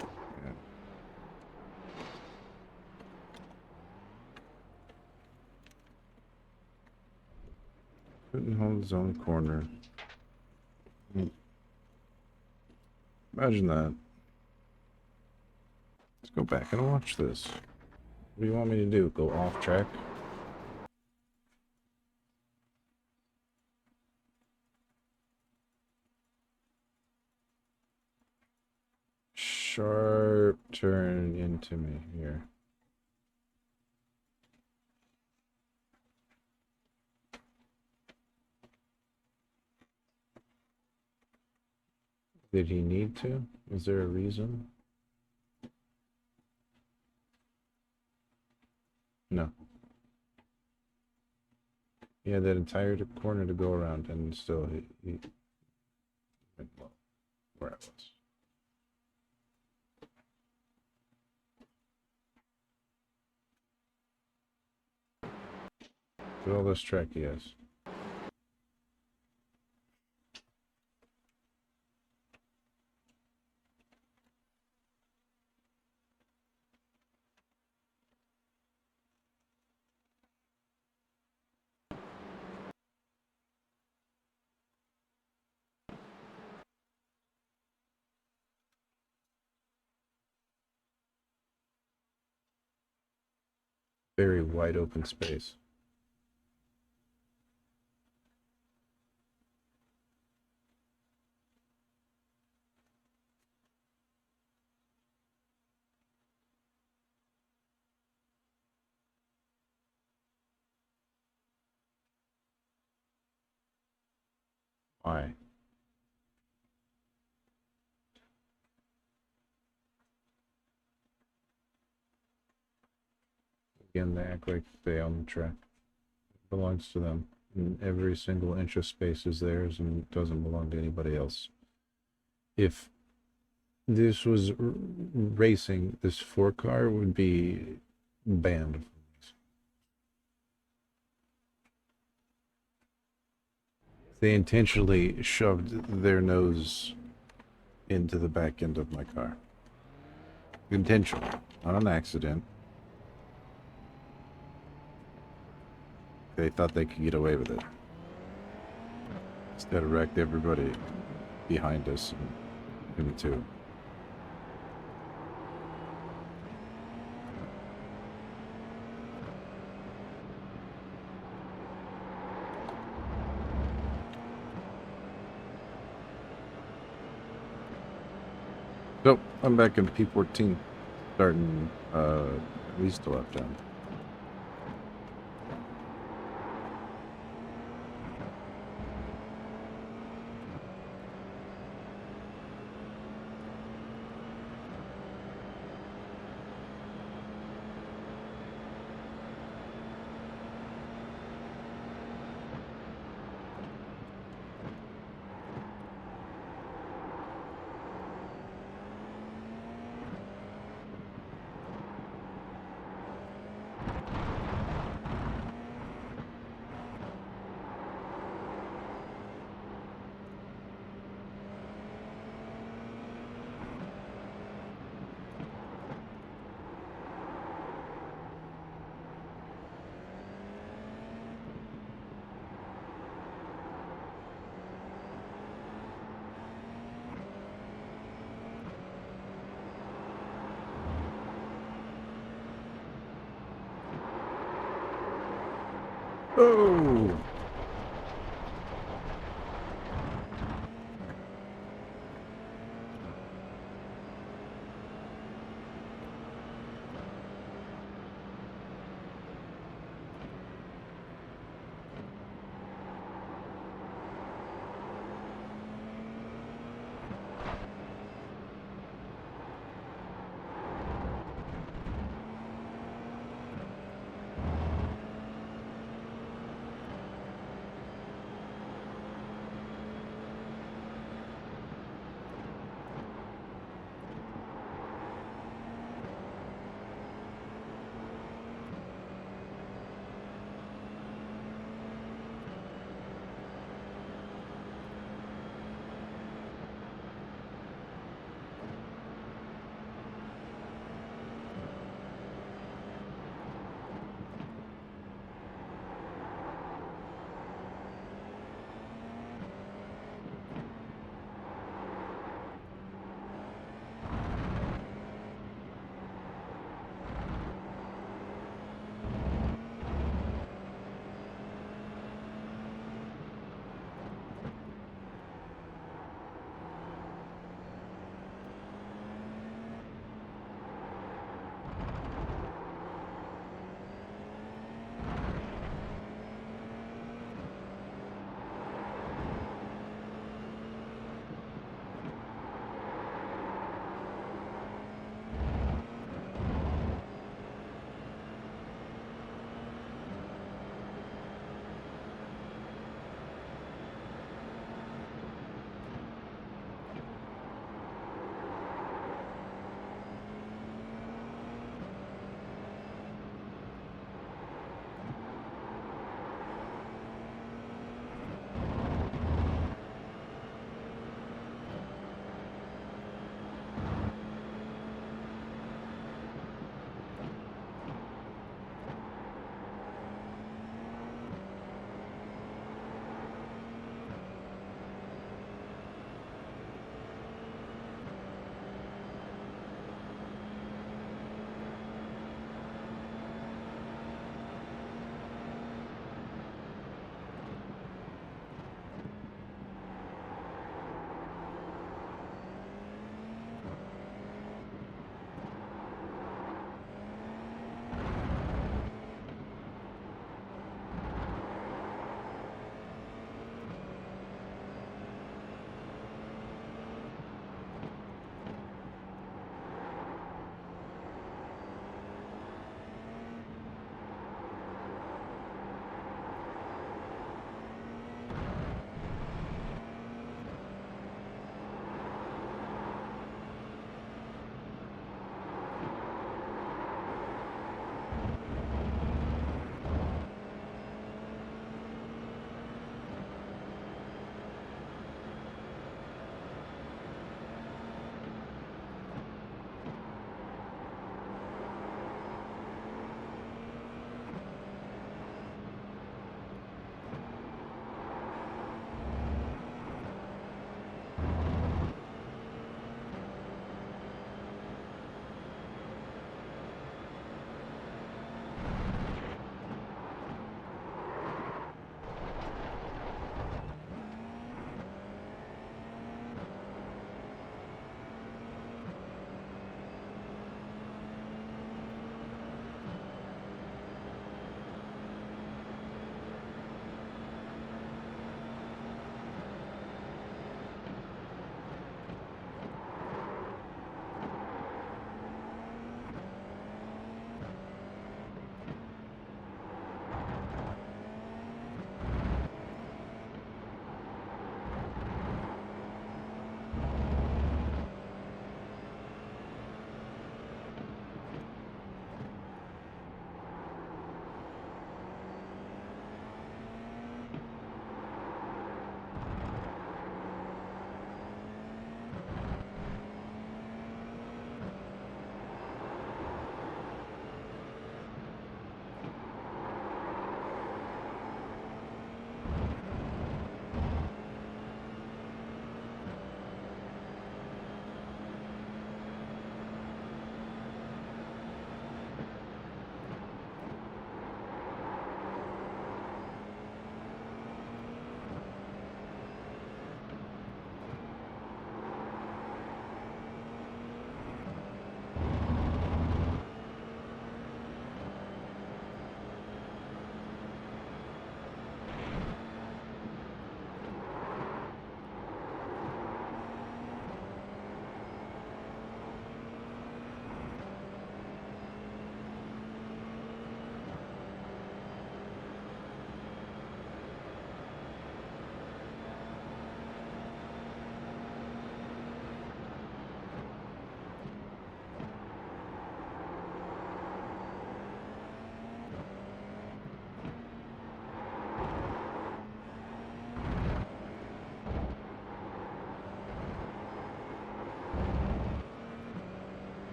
Couldn't hold his own corner. Imagine that. Let's go back and watch this. What do you want me to do? Go off track? Sharp turn into me here. Did he need to? Is there a reason? No. He had that entire corner to go around, and still he went low where I was. Look at all this track he has. Very wide open space. Why? Again, they act like they own the track. It belongs to them. And every single inch of space is theirs and doesn't belong to anybody else. If this was racing, this 4-car would be banned. They intentionally shoved their nose into the back end of my car. Intentional, not an accident. They thought they could get away with it. Instead, wrecked everybody behind us and him too. So I'm back in P14, starting at least a lap down. Oh!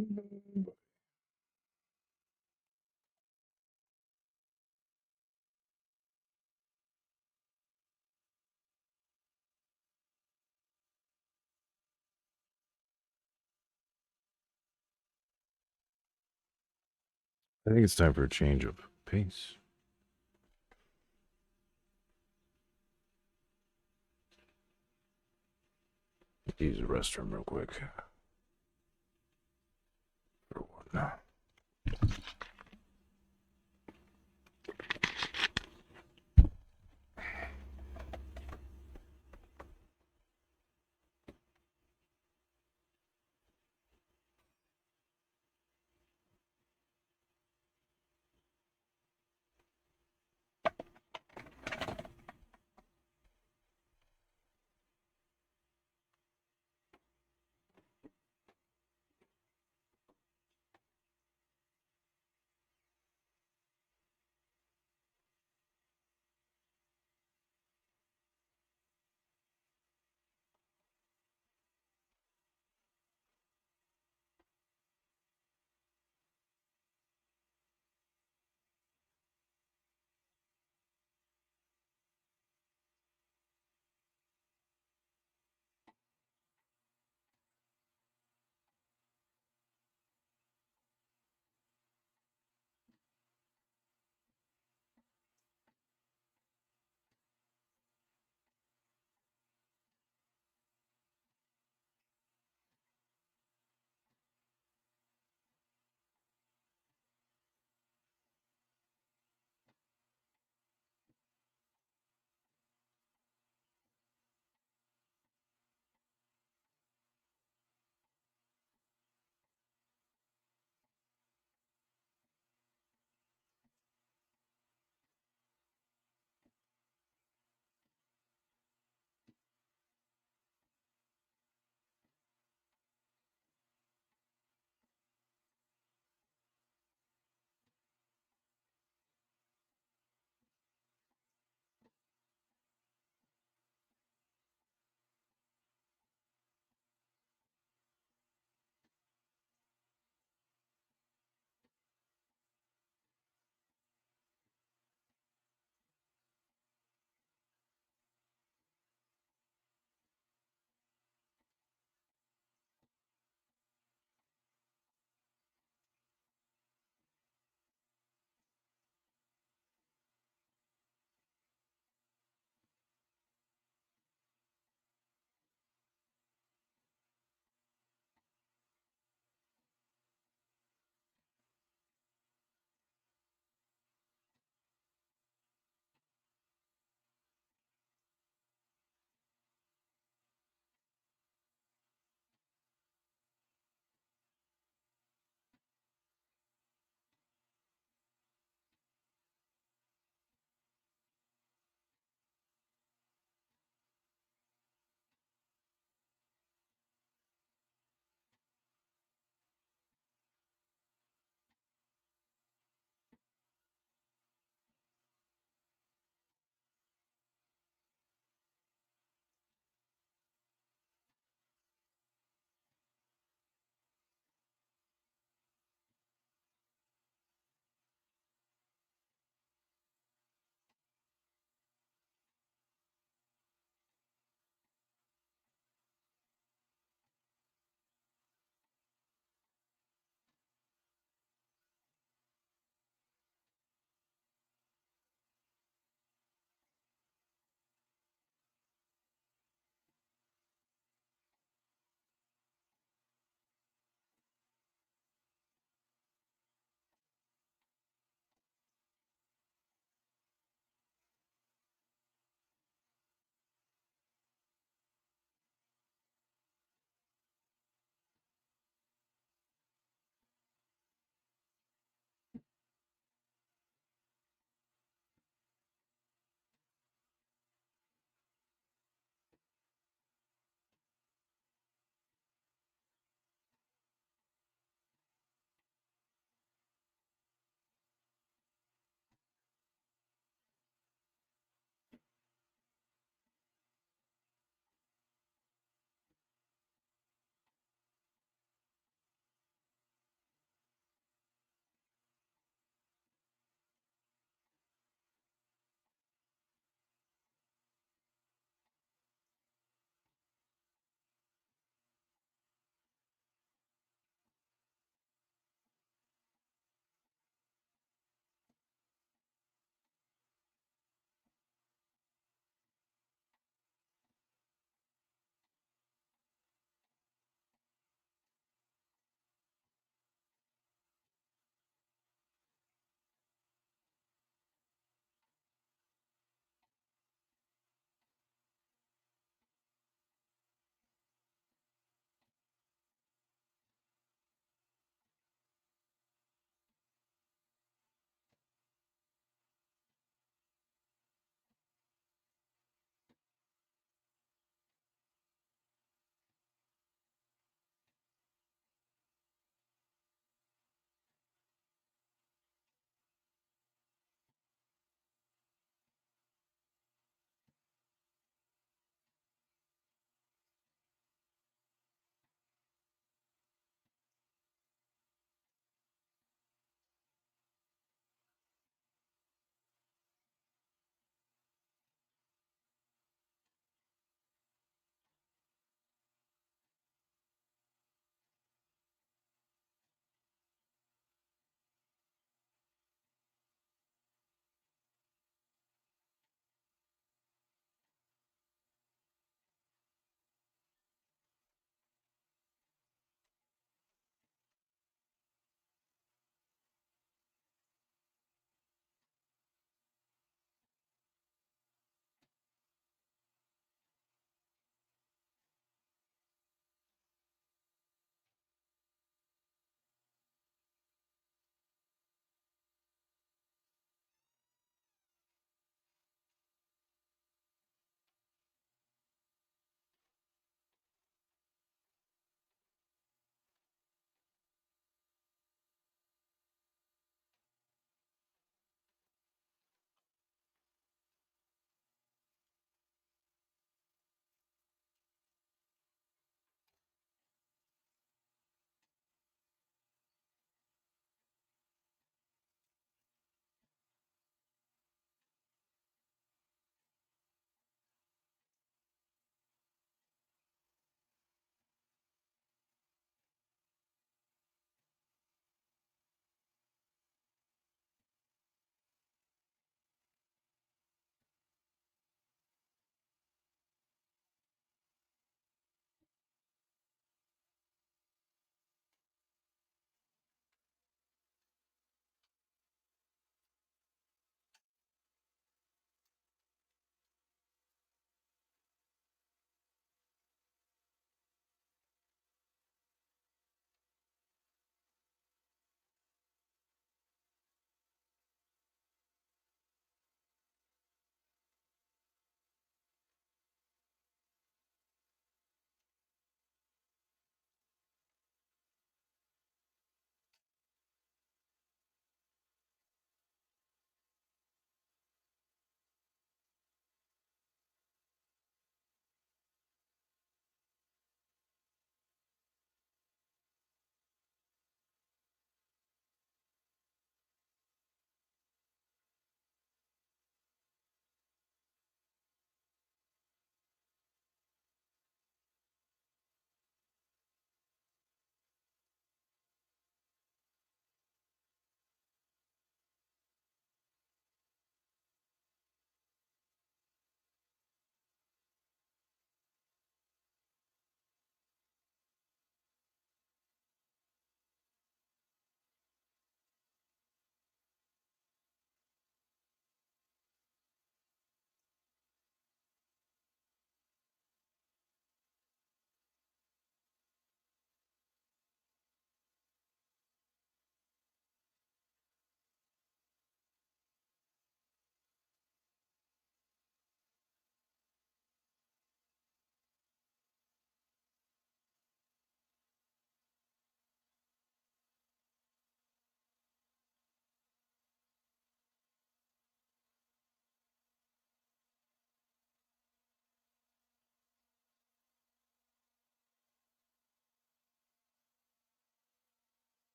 I think it's time for a change of pace. Use the restroom real quick. For one.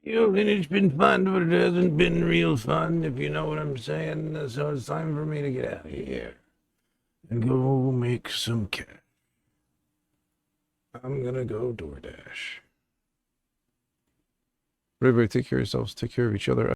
It's been fun, but it hasn't been real fun, if you know what I'm saying. So it's time for me to get out of here and go make some cash. I'm gonna go DoorDash. Everybody take care of yourselves. Take care of each other.